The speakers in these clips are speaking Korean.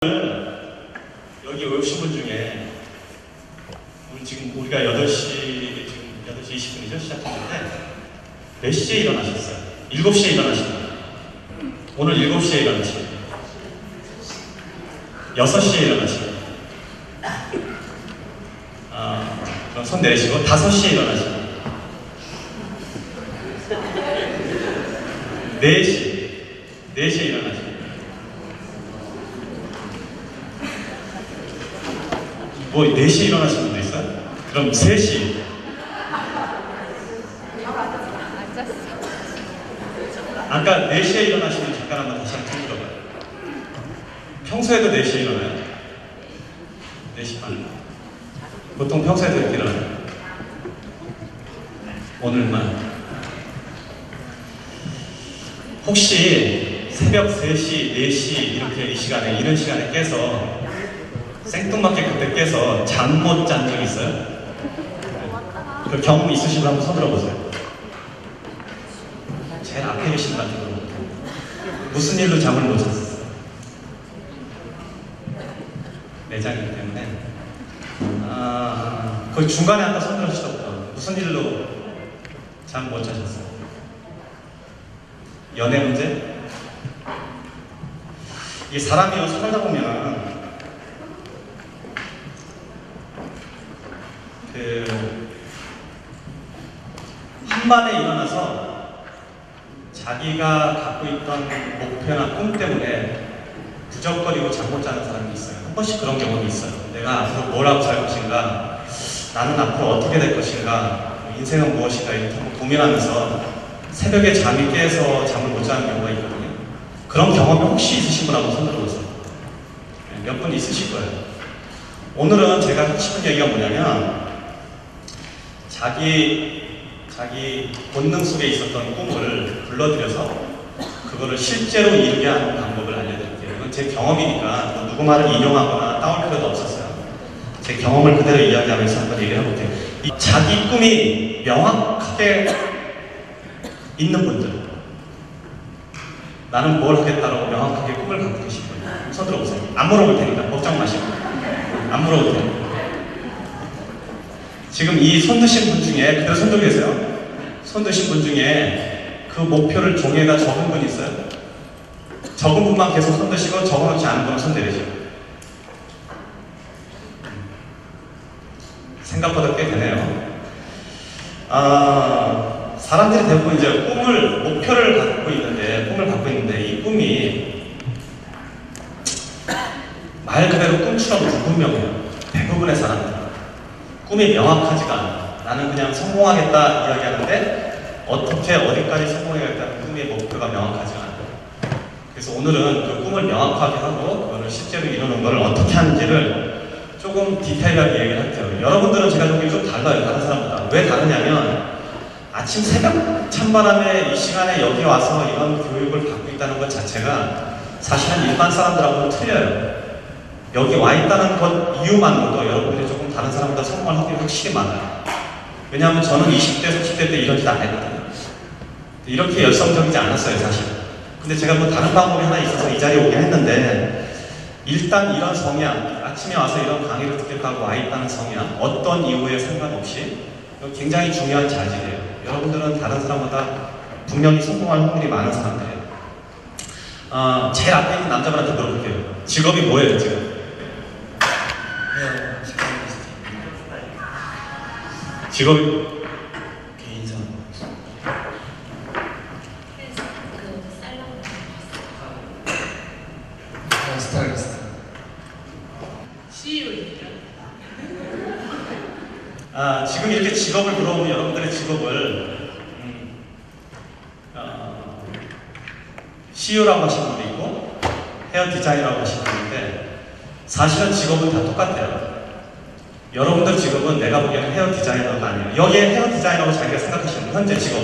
여기 오신 분 중에 오늘 지금 우리가 8시 20분이죠? 시작했는데 몇 시에 일어나셨어요? 7시에 일어나셨나요? 오늘 7시에 일어나시고 6시에 일어나시고 그럼 손 내리시고 5시에 일어나시고 4시에 일어나시고 뭐 4시에 일어나시는 분도 있어요? 그럼 3시 아까 4시에 일어나시는 잠깐 한번 다시 한번 들어봐요. 평소에도 4시에 일어나요? 4시 반 보통 평소에도 이렇게 일어나요? 오늘만 혹시 새벽 3시, 4시 이렇게 이런 시간에 깨서 생뚱맞게 그때 깨서 잠 못 잔 적 있어요? 그 경험 있으신 분 한번 손 들어보세요. 제일 앞에 계신 분 같은 거 무슨 일로 잠을 못 잤어요? 내장이기 때문에 거의 중간에 아까 손 들어주셨던 무슨 일로 잠 못 자셨어요? 연애 문제? 이 사람이 살다 보면 한밤에 일어나서 자기가 갖고 있던 목표나 꿈 때문에 부적거리고 잠 못 자는 사람이 있어요. 한 번씩 그런 경험이 있어요. 내가 앞으로 뭘 하고 살 것인가, 나는 앞으로 어떻게 될 것인가, 인생은 무엇인가 이렇게 한번 고민하면서 새벽에 잠이 깨서 잠을 못 자는 경우가 있거든요. 그런 경험이 혹시 있으신 분 한번 손 들어보세요. 몇 분 있으실 거예요. 오늘은 제가 하고 싶은 얘기가 뭐냐면 자기 본능 속에 있었던 꿈을 불러들여서 그거를 실제로 이루게 하는 방법을 알려드릴게요. 이건 제 경험이니까 누구 말을 인용하거나 따올 필요도 없었어요. 제 경험을 그대로 이야기하면서 한번 얘기를 해볼게요. 이 자기 꿈이 명확하게 있는 분들, 나는 뭘 하겠다라고 명확하게 꿈을 갖고 계신 분들 손 들어보세요. 안 물어볼 테니까 걱정 마시고 안 물어볼 테니까. 지금 이 손 드신 분 중에 그대로 손 들고 계세요. 손 드신 분 중에 그 목표를 종이에다 적은 분 있어요? 적은 분만 계속 손 드시고 적어놓지 않은 분은 손 내리죠. 생각보다 꽤 되네요. 사람들이 대부분 이제 목표를 갖고 있는데 이 꿈이 말 그대로 꿈처럼 불분명해요. 대부분의 사람들 꿈이 명확하지가 않아. 나는 그냥 성공하겠다 이야기하는데 어떻게 어디까지 성공해야겠다는 꿈의 목표가 명확하지가 않아. 그래서 오늘은 그 꿈을 명확하게 하고 그거를 실제로 이루는 걸 어떻게 하는지를 조금 디테일하게 얘기를 할게요. 여러분들은 제가 보기엔 좀 달라요. 다른 사람보다. 왜 다르냐면 아침 새벽 찬바람에 이 시간에 여기 와서 이런 교육을 받고 있다는 것 자체가 사실은 일반 사람들하고는 틀려요. 여기 와 있다는 것 이유만으로도 여러분들이 조금 다른 사람보다 성공할 확률이 확실히 많아요. 왜냐하면 저는 20대, 30대 때 이런 짓 안 했거든요. 이렇게 열성적이지 않았어요, 사실. 근데 제가 뭐 다른 방법이 하나 있어서 이 자리에 오긴 했는데 일단 이런 성향, 아침에 와서 이런 강의를 듣겠다고 와 있다는 성향, 어떤 이유에 상관없이 굉장히 중요한 자질이에요. 여러분들은 다른 사람보다 분명히 성공할 확률이 많은 사람들이에요. 제일 앞에 있는 남자분한테 물어볼게요. 직업이 뭐예요, 지금? 직업이 개인사 스타일리스트 CEO입니다. 지금 이렇게 직업을 물어보면 여러분들의 직업을 CEO라고 하시는 분도 있고 헤어 디자이너라고 하시는 분인데 사실은 직업은 다 똑같아요. 여러분들 직업은 내가 보기에는 헤어 디자이너가 아니에요. 여기에 헤어 디자이너로 자기가 생각하시는 분, 현재 직업.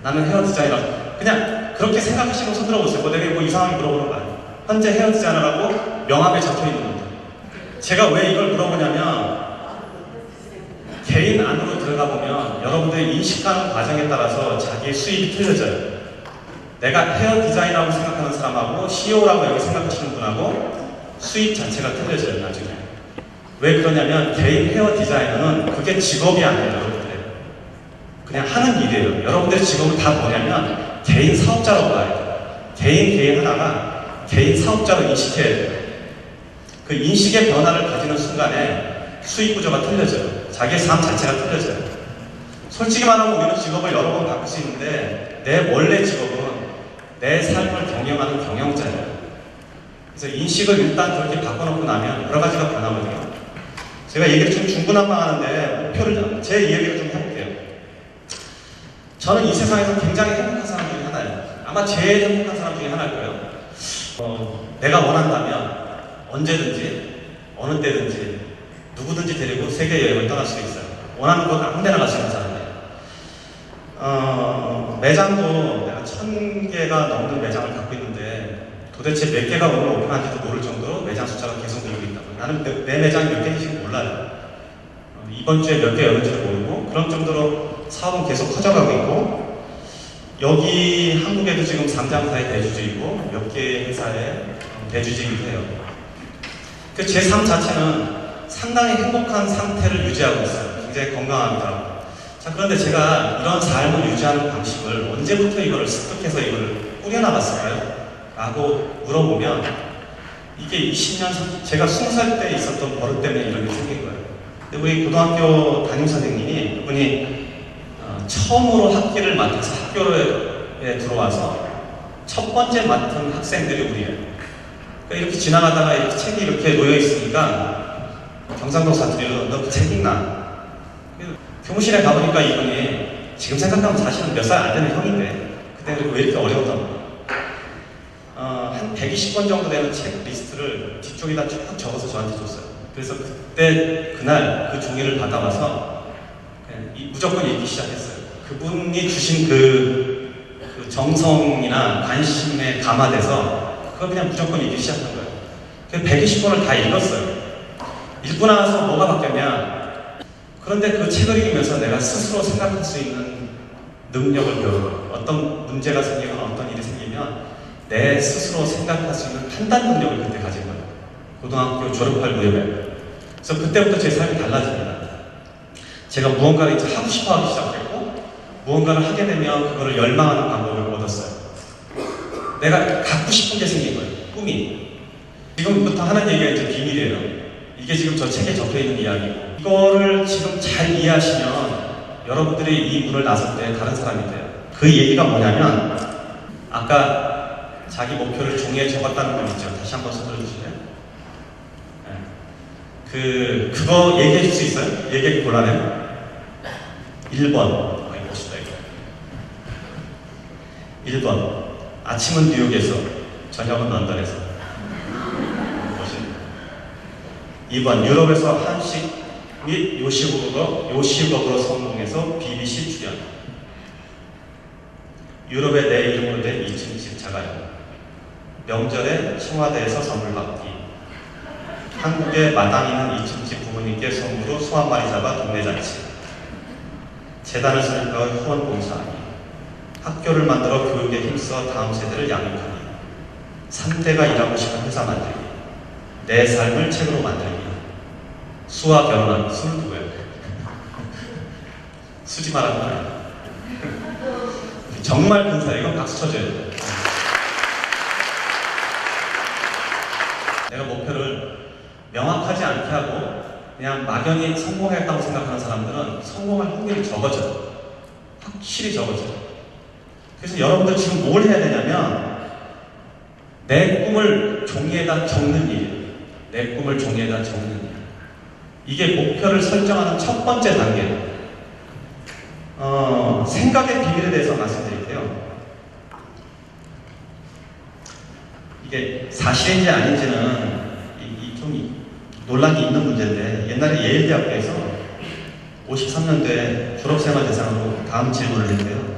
나는 헤어 디자이너. 그냥 그렇게 생각하시면 손 들어보세요. 내가 뭐 이상하게 물어보는 거 아니에요. 현재 헤어 디자이너라고 명함에 적혀있는 분들. 제가 왜 이걸 물어보냐면 개인 안으로 들어가 보면 여러분들의 인식하는 과정에 따라서 자기의 수입이 틀려져요. 내가 헤어 디자이너라고 생각하는 사람하고 CEO라고 여기 생각하시는 분하고 수입 자체가 틀려져요, 나중에. 왜 그러냐면 개인 헤어 디자이너는 그게 직업이 아니에요, 여러분들. 그냥 하는 일이에요. 여러분들의 직업은 다 뭐냐면 개인 사업자로 봐야 돼요. 개인 하나가 개인 사업자로 인식해야 돼요. 그 인식의 변화를 가지는 순간에 수익 구조가 틀려져요. 자기의 삶 자체가 틀려져요. 솔직히 말하면 우리는 직업을 여러 번 바꿀 수 있는데 내 원래 직업은 내 삶을 경영하는 경영자예요. 그래서 인식을 일단 그렇게 바꿔놓고 나면 여러 가지가 변하거든요. 제가 얘기를 좀 중구난방하는데 목표를 제 이야기를 좀 해볼게요. 저는 이 세상에서 굉장히 행복한 사람 중에 하나예요. 아마 제일 행복한 사람 중에 하나일 거예요. 내가 원한다면 언제든지 어느 때든지 누구든지 데리고 세계 여행을 떠날 수 있어요. 원하는 곳 아무 데나 갈 수 있는 사람이에요. 매장도 내가 1000개가 넘는 매장을 갖고 있는데 도대체 몇 개가 오늘 오픈한지도 모를 정도로 매장 숫자가 계속 늘고 있다고. 나는 내 매장이 몇 개인지 몰라요. 이번 주에 몇 개 열는지도 모르고 그런 정도로 사업은 계속 커져가고 있고, 여기 한국에도 지금 상장사의 대주주이고 몇 개의 회사의 대주주이기도 해요. 그 제 삶 자체는 상당히 행복한 상태를 유지하고 있어요. 굉장히 건강합니다. 자, 그런데 제가 이런 삶을 유지하는 방식을 언제부터 이거를 습득해서 이걸 꾸려나갔을까요? 라고 물어보면 이게 20년, 제가 20살 때 있었던 버릇 때문에 이런 게 생긴 거예요. 근데 우리 고등학교 담임 선생님이 그분이 처음으로 학기를 맡아서 학교에 들어와서 첫 번째 맡은 학생들이 우리예요. 그러니까 이렇게 지나가다가 이렇게 책이 이렇게 놓여 있으니까 경상도 사투리로 너 그 책 읽나? 교무실에 가보니까 이분이 지금 생각하면 사실은 몇 살 안 되는 형인데 그때 왜 이렇게 어려웠던 거예요? 한 120권 정도 되는 책 리스트를 뒤쪽에다 쭉 적어서 저한테 줬어요. 그래서 그날 그 종이를 받아와서 무조건 읽기 시작했어요. 그분이 주신 그 정성이나 관심에 감화돼서 그걸 그냥 무조건 읽기 시작한 거예요. 그래서 120권을 다 읽었어요. 읽고 나서 뭐가 바뀌었냐? 그런데 그 책을 읽으면서 내가 스스로 생각할 수 있는 능력을 배워요. 어떤 문제가 생기거나 어떤 일이 생기면 내 스스로 생각할 수 있는 판단 능력을 그때 가진 거예요. 고등학교 졸업할 무렵에. 그래서 그때부터 제 삶이 달라집니다. 제가 무언가를 이제 하고 싶어 하기 시작했고, 무언가를 하게 되면 그거를 열망하는 방법을 얻었어요. 내가 갖고 싶은 게 생긴 거예요. 꿈이. 지금부터 하는 얘기가 이제 비밀이에요. 이게 지금 저 책에 적혀 있는 이야기고, 이거를 지금 잘 이해하시면 여러분들이 이 문을 나설 때 다른 사람이 돼요. 그 얘기가 뭐냐면, 아까 자기 목표를 종이에 적었다는 분 있죠. 다시 한번 손들어 주실래요? 네. 그거 얘기해 줄 수 있어요? 얘기하기 곤란해요? 1번. 멋있다, 이거. 1번. 아침은 뉴욕에서, 저녁은 런던에서. 멋있네. 2번. 유럽에서 한식 및 요식업으로 성공해서 BBC 출연. 유럽에 내 이름으로 된 2층 집 자가용. 명절에 청와대에서 선물 받기. 한국에 마당 있는 2층 집 부모님께 선물로 소 한 마리 잡아 동네 잔치. 재단을 설립하여 후원 봉사하기. 학교를 만들어 교육에 힘써 다음 세대를 양육하기. 3대가 일하고 싶은 회사 만들기. 내 삶을 책으로 만들기. 수와 결혼하기. 술 누구예요? 수지 말하는 거 아니에요? 정말 근사해. 이건 박수 쳐줘야 돼요. 내가 목표를 명확하지 않게 하고 그냥 막연히 성공했다고 생각하는 사람들은 성공할 확률이 적어져요. 확실히 적어져요. 그래서 여러분들 지금 뭘 해야 되냐면 내 꿈을 종이에다 적는 일이에요. 내 꿈을 종이에다 적는 일. 이게 목표를 설정하는 첫 번째 단계예요. 생각의 비밀에 대해서 말씀드릴게요. 이게 사실인지 아닌지는 좀 논란이 있는 문제인데, 옛날에 예일대학교에서 53년도에 졸업생활 대상으로 다음 질문을 했는데요.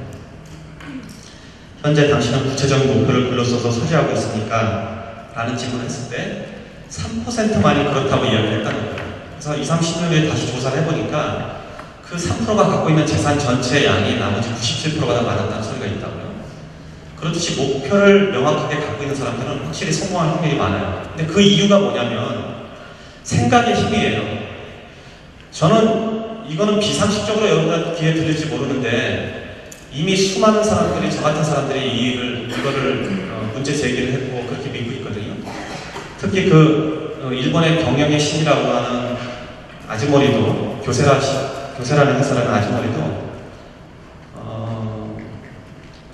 현재 당신은 구체적인 목표를 글로 써서 소지하고 있습니까? 라는 질문을 했을 때 3%만이 그렇다고 이야기를 했다는 거예요. 그래서 20, 30년 후에 다시 조사를 해보니까 그 3%가 갖고 있는 재산 전체의 양이 나머지 97%가 다 많았다는 소리가 있다고요. 그렇듯이 목표를 명확하게 갖고 있는 사람들은 확실히 성공할 확률이 많아요. 근데 그 이유가 뭐냐면 생각의 힘이에요. 저는 이거는 비상식적으로 여러분들 귀에 들릴지 모르는데 이미 수많은 사람들이 저 같은 사람들이 이거를 문제 제기를 했고 그렇게 믿고 있거든요. 특히 일본의 경영의 신이라고 하는 아즈모리도 교세라는 회사라는 아즈모리도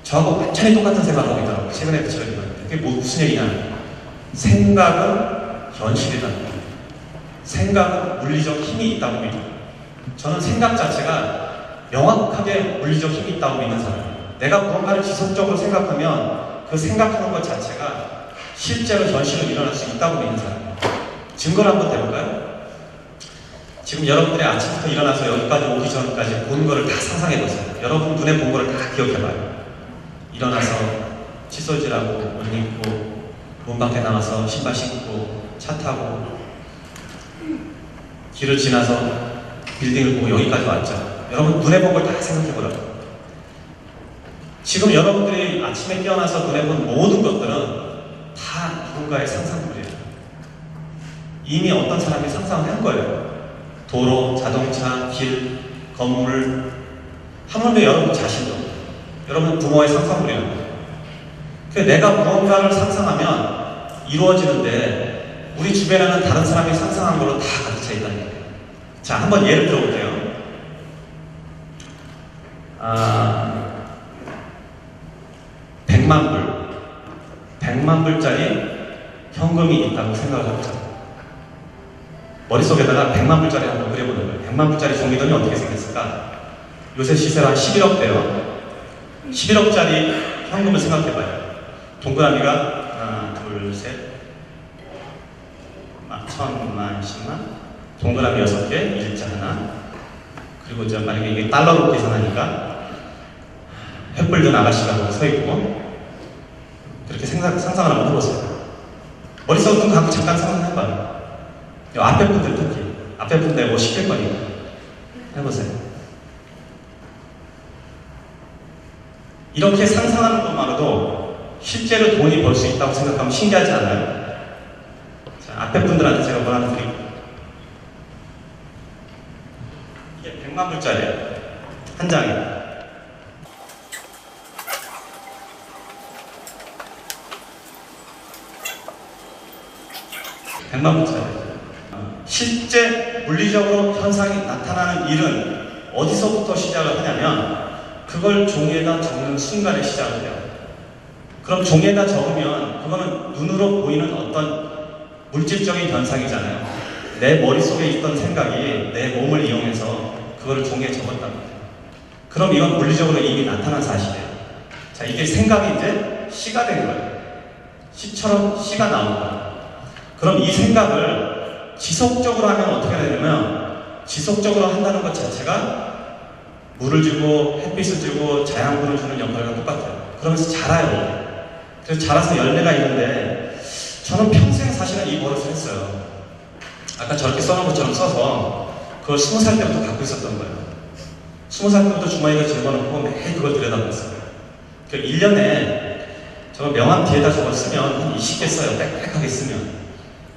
저하고 완전히 똑같은 생각을 하고 있더라고요. 최근에 그 책을 읽었는데 그게 무슨 얘기냐면 생각은 현실이다. 생각은 물리적 힘이 있다고 믿어요. 저는 생각 자체가 명확하게 물리적 힘이 있다고 믿는 사람이에요. 내가 무언가를 지속적으로 생각하면 그 생각하는 것 자체가 실제로 현실로 일어날 수 있다고 믿는 사람이에요. 증거를 한번 대볼까요? 지금 여러분들이 아침부터 일어나서 여기까지 오기 전까지 본 거를 다 상상해보세요. 여러분 눈에 본 거를 다 기억해봐요. 일어나서 칫솔질하고 옷 입고 문 밖에 나와서 신발 신고 차 타고 길을 지나서 빌딩을 보고 여기까지 왔죠. 여러분 눈에 본 걸 다 생각해보라고. 지금 여러분들이 아침에 깨어나서 눈에 본 모든 것들은 다 누군가의 상상물이에요. 이미 어떤 사람이 상상을 한 거예요. 도로, 자동차, 길, 건물, 하물며 여러분 자신도, 여러분 부모의 상상물이라는 거예요. 내가 무언가를 상상하면 이루어지는데 우리 주변에는 다른 사람이 상상한 걸로 다 가득 차 있다는 거예요. 자, 한번 예를 들어볼게요. 100만 불. 100만 불짜리 현금이 있다고 생각을 합니다. 머릿속에다가 100만 불짜리 한번 그려보는 거예요. 100만 불짜리 종이돈이 어떻게 생겼을까? 요새 시세로 한 11억 대요. 11억짜리 현금을 생각해봐요. 동그라미가 하나, 둘, 셋, 천만, 십만, 동그라미 6개, 일자 하나, 그리고 만약에 이게 달러로 계산하니까 횃불 든 아가씨가 거기 서 있고, 그렇게 상상을 한번 해보세요. 머릿속에 눈 감고 잠깐 상상해봐요. 앞에 분들 특히, 앞에 분들 뭐 시킬 거니까 해보세요. 이렇게 상상하는 것만으로도 실제로 돈이 벌 수 있다고 생각하면 신기하지 않아요? 자, 앞에 분들한테 제가 뭘 하나 드릴게요. 이게 100만 불짜리예요. 한 장에. 100만 불짜리. 실제 물리적으로 현상이 나타나는 일은 어디서부터 시작을 하냐면 그걸 종이에다 적는 순간에 시작을 해요. 그럼 종이에다 적으면 그거는 눈으로 보이는 어떤 물질적인 현상이잖아요. 내 머릿속에 있던 생각이 내 몸을 이용해서 그거를 종이에 적었단 말이에요. 그럼 이건 물리적으로 이미 나타난 사실이에요. 자, 이게 생각이 이제 시가 된 거예요. 시처럼 시가 나온 거예요. 그럼 이 생각을 지속적으로 하면 어떻게 되냐면 지속적으로 한다는 것 자체가 물을 주고 햇빛을 주고 자양분을 주는 역할과 똑같아요. 그러면서 자라요. 그래서 자라서 열매가 있는데 저는 평생 사실은 이 버릇을 했어요. 아까 저렇게 써놓은 것처럼 써서 그걸 20살 때부터 갖고 있었던 거예요. 20살 때부터 주머니에 집어넣고 매일 그걸 들여다봤어요. 그 1년에 저거 명함 뒤에다 저걸 쓰면 한 20개 써요. 빽빽하게 쓰면.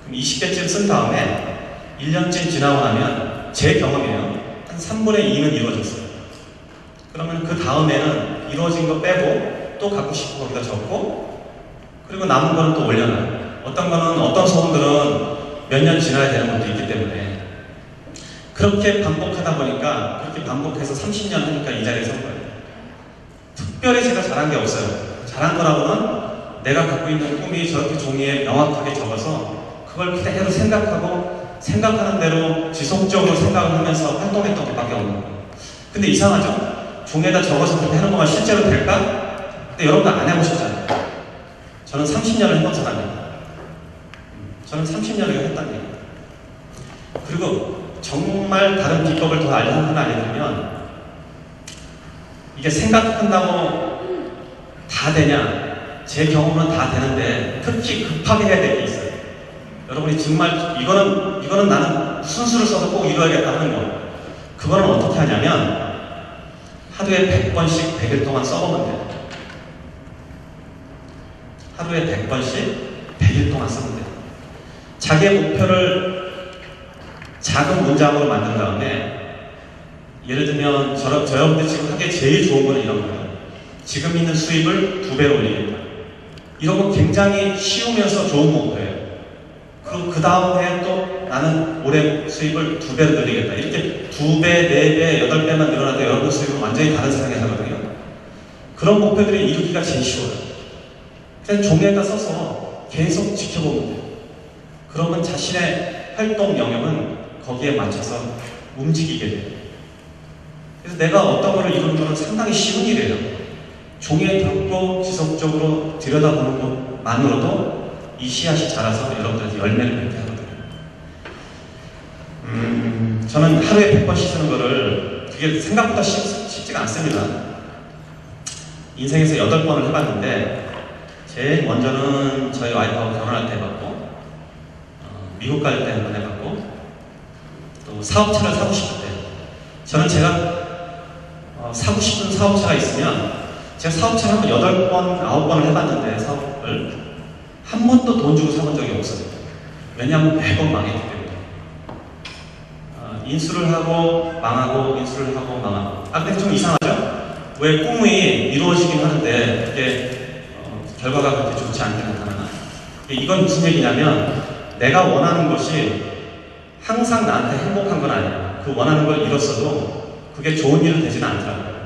그럼 20개쯤 쓴 다음에 1년쯤 지나고 나면 제 경험이에요. 한 3분의 2는 이루어졌어요. 그러면 그 다음에는 이루어진 거 빼고 또 갖고 싶은 거기다 적고 그리고 남은 거는 또 올려놔요. 어떤 거는 어떤 소원들은 몇 년 지나야 되는 것도 있기 때문에 그렇게 반복하다 보니까 그렇게 반복해서 30년 하니까 이 자리에 선 거예요. 특별히 제가 잘한 게 없어요. 잘한 거라고는 내가 갖고 있는 꿈이 저렇게 종이에 명확하게 적어서 그걸 그대로 생각하고 생각하는 대로 지속적으로 생각을 하면서 활동했던 것밖에 없는 거예요. 근데 이상하죠? 종이에다 적어서 그렇게 하는 것만 실제로 될까? 근데 여러분 안 해보셨잖아요. 저는 30년을 해본 사람이에요. 저는 30년을 했다는 얘기예요. 그리고 정말 다른 비법을 더 하나 알려드리면 이게 생각한다고 다 되냐? 제 경험은 다 되는데 특히 급하게 해야 될 게 있어요. 여러분이 정말 이거는 나는 무슨 수를 써서 꼭 이루어야겠다 하는 거. 그거는 어떻게 하냐면 하루에 100번씩 100일 동안 써보면 돼요. 하루에 100번씩 100일 동안 쓰면 돼요. 자기의 목표를 작은 문장으로 만든 다음에 예를 들면 여러분들 지금 하기에 제일 좋은 거는 이런 거예요. 지금 있는 수입을 2배로 올리겠다. 이런 거 굉장히 쉬우면서 좋은 목표예요. 그리고 그 다음 해에 또 나는 올해 수입을 2배로 늘리겠다. 이렇게 2배, 4배, 8배만 늘어나도 여러분 수입은 완전히 다른 세상에 살거든요. 그런 목표들이 이루기가 제일 쉬워요. 그냥 종이에다 써서 계속 지켜보면 돼요. 그러면 자신의 활동 영역은 거기에 맞춰서 움직이게 돼요. 그래서 내가 어떤 거를 이루는 건 상당히 쉬운 일이에요. 종이에 담고 지속적으로 들여다보는 것만으로도 이 씨앗이 자라서 여러분들한테 열매를 맺게 하거든요. 저는 하루에 100번씩 쓰는 거를 그게 생각보다 쉽지가 않습니다. 인생에서 8번을 해봤는데 제일 먼저는 저희 와이프하고 결혼할 때 해봤고 미국 갈 때 한 번 해봤고 또 사업차를 사고 싶을 때 저는 제가 사고 싶은 사업차가 있으면 제가 사업차를 한 8번, 9번을 해봤는데 사업을 한 번도 돈 주고 사본 적이 없어요. 왜냐하면 매번 망했기 때문에. 인수를 하고 망하고 인수를 하고 망하고 근데 좀 이상하죠? 왜 꿈이 이루어지긴 하는데 그게 결과가 그렇게 좋지 않게 나타나나? 이건 무슨 얘기냐면 내가 원하는 것이 항상 나한테 행복한 건 아니야. 그 원하는 걸 이뤘어도 그게 좋은 일은 되지는 않더라고요.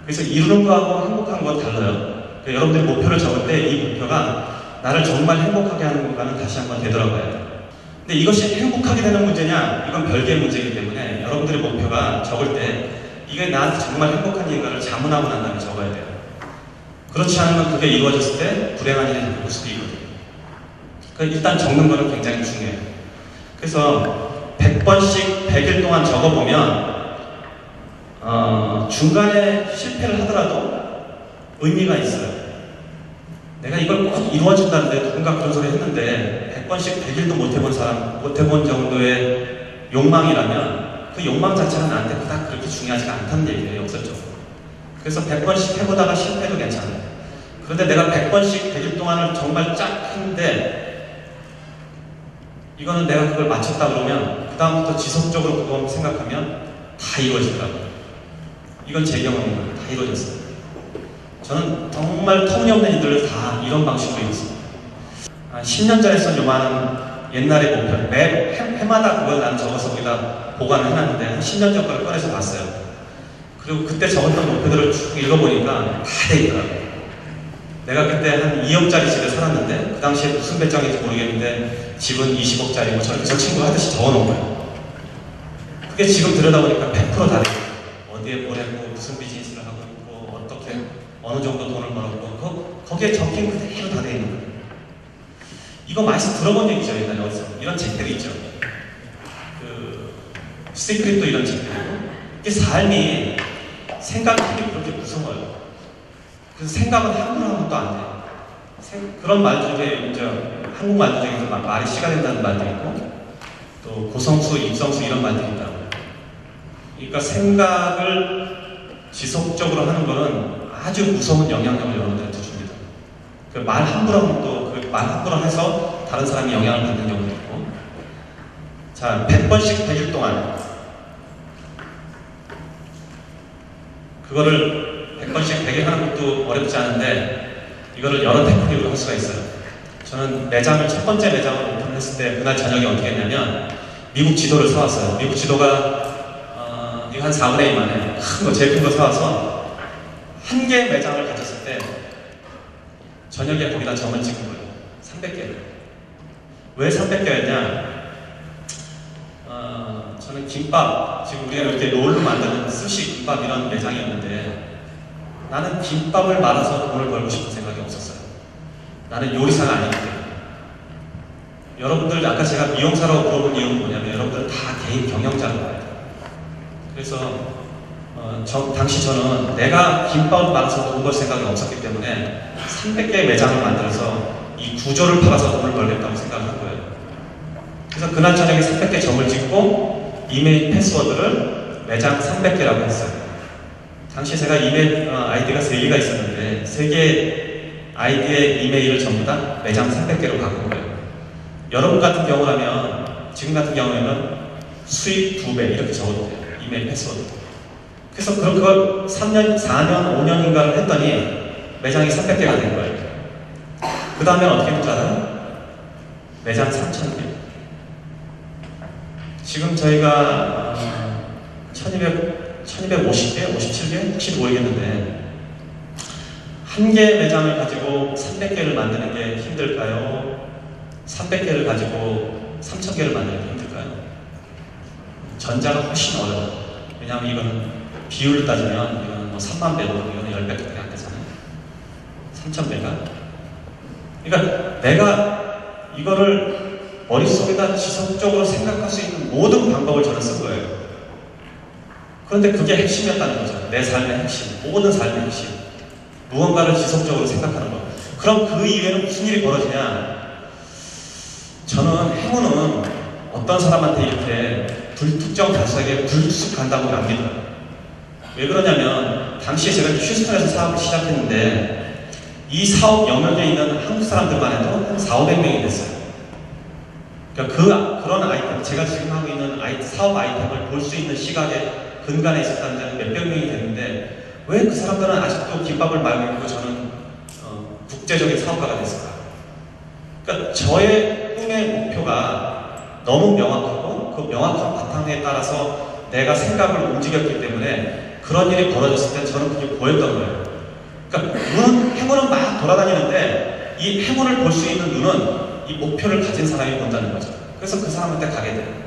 그래서 이루는 거하고 행복한 건 달라요. 그러니까 여러분들이 목표를 적을 때 이 목표가 나를 정말 행복하게 하는 건가는 다시 한번 되돌아봐야 돼요. 근데 이것이 행복하게 되는 문제냐? 이건 별개의 문제이기 때문에 여러분들의 목표가 적을 때 이게 나한테 정말 행복한 일인가를 자문하고 난 다음에 적어야 돼요. 그렇지 않으면 그게 이루어졌을 때 불행한 일이 될 수도 있거든요. 그러니까 일단 적는 거는 굉장히 중요해요. 그래서 100번씩 100일 동안 적어보면 중간에 실패를 하더라도 의미가 있어요. 내가 이걸 꼭 이루어진다는데 누군가 그런 소리 했는데 100번씩 100일도 못해본 사람, 못해본 정도의 욕망이라면 그 욕망 자체는 나한테 그닥 그렇게 중요하지가 않다는 얘기예요, 역설적으로. 그래서 100번씩 해보다가 실패도 괜찮아요. 그런데 내가 100번씩 100일 동안을 정말 쫙 했는데 이거는 내가 그걸 마쳤다 그러면 그 다음부터 지속적으로 그거 생각하면 다 이루어지더라고요. 이건 제 경험인 거예요. 다 이루어졌어요. 저는 정말 터무니없는 일들을 다 이런 방식으로 이뤘습니다. 10년 전에 쓴 요만한 옛날의 목표, 매 해마다 그걸 난 적어서 거기다 보관을 해놨는데 한 10년 전 걸 꺼내서 봤어요. 그리고 그때 적었던 목표들을 쭉 읽어보니까 다 돼 있더라고요. 내가 그때 한 2억짜리 집에 살았는데 그 당시에 무슨 배짱인지 모르겠는데 집은 20억짜리고 저 친구가 하듯이 적어놓은 거예요. 그게 지금 들여다보니까 100% 다 돼요. 어디에 뭘 했고 무슨 비즈니스를 하고 있고 어떻게 어느 정도 돈을 벌었고 거기에 적힌 그대로 다 돼 있는 거예요. 이거 많이 들어본 얘기죠. 옛날에 어디서 이런 책들이 있죠. 그 시크릿도 이런 책들이고 이게 삶이 생각이 그렇게 무서워요. 그래서 생각은 함부로 하면 또 안 돼요. 그런 말들 중에 이제 한국 말들 중에서 말이 씨가 된다는 말도 있고 또 고성수, 입성수 이런 말들이 있다고요. 그러니까 생각을 지속적으로 하는 거는 아주 무서운 영향력을 여러분들한테 줍니다. 그 말 함부로 하면 또 그 말 함부로 해서 다른 사람이 영향을 받는 경우도 있고. 자, 100번씩 100일 동안 그거를 100번씩 100일 하는 것도 어렵지 않은데 이거를 여러 테크닉으로 할 수가 있어요. 저는 매장을 첫 번째 매장을 오픈했을 때 그날 저녁에 어떻게 했냐면 미국 지도를 사왔어요. 미국 지도가 이거 한 4분의 1 만에 큰 거, 제일 큰 거 사와서 한 개의 매장을 가졌을 때 저녁에 거기다 점을 찍은 거예요. 300개. 왜 300개였냐? 저는 김밥, 지금 우리가 이렇게 롤로 만드는 스시 김밥 이런 매장이었는데 나는 김밥을 말아서 돈을 벌고 싶은 생각이 없었어요. 나는 요리사가 아니기 때문에. 여러분들 아까 제가 미용사라고 물어본 이유는 뭐냐면 여러분들 다 개인 경영자로 봐야 돼요. 그래서 당시 저는 내가 김밥을 말아서 돈 벌 생각이 없었기 때문에 300개의 매장을 만들어서 이 구조를 팔아서 돈을 벌겠다고 생각을 한 거예요. 그래서 그날 저녁에 300개 점을 찍고 이메일 패스워드를 매장 300개라고 했어요. 당시 제가 이메일 아이디가 3개가 있었는데 3개 아이디의 이메일을 전부 다 매장 300개로 바꾼 거예요. 여러분 같은 경우라면, 지금 같은 경우에는 수입 2배 이렇게 적어도 돼요. 이메일 패스워드. 그래서 그걸 3년, 4년, 5년인가를 했더니 매장이 300개가 된 거예요. 그 다음에 어떻게 된 줄 알아요? 매장 3,000개. 지금 저희가 1250개, 57개? 혹시 모르겠는데 한 개 매장을 가지고 300개를 만드는 게 힘들까요? 300개를 가지고 3,000개를 만드는 게 힘들까요? 전자가 훨씬 어려워요. 왜냐하면 이거는 비율을 따지면 이거는 뭐 3만 배도 이거는 10배밖에 안 되잖아요. 3,000배가. 그러니까 내가 이거를 머릿속에다 지속적으로 생각할 수 있는 모든 방법을 저는 쓴 거예요. 그런데 그게 핵심이었다는 거죠. 내 삶의 핵심, 모든 삶의 핵심. 무언가를 지속적으로 생각하는 것. 그럼 그 이외에는 무슨 일이 벌어지냐? 저는 행운은 어떤 사람한테 이렇게 불특정 다수에게 불쑥 간다고 안 믿어요. 왜 그러냐면 당시에 제가 휴스턴에서 사업을 시작했는데 이 사업 영역에 있는 한국 사람들만 해도 한 4,500명이 됐어요. 그러니까 그런 아이템, 제가 지금 하고 있는 사업 아이템을 볼 수 있는 시각에 근간에 있었다는 데는 몇백 명이 됐는데 왜 그 사람들은 아직도 김밥을 말고 있고 저는 국제적인 사업가가 됐을까? 그러니까 저의 꿈의 목표가 너무 명확하고 그 명확한 바탕에 따라서 내가 생각을 움직였기 때문에 그런 일이 벌어졌을 때 저는 그게 보였던 거예요. 그러니까 행운은 막 돌아다니는데 이 행운을 볼 수 있는 눈은 이 목표를 가진 사람이 본다는 거죠. 그래서 그 사람한테 가게 돼요.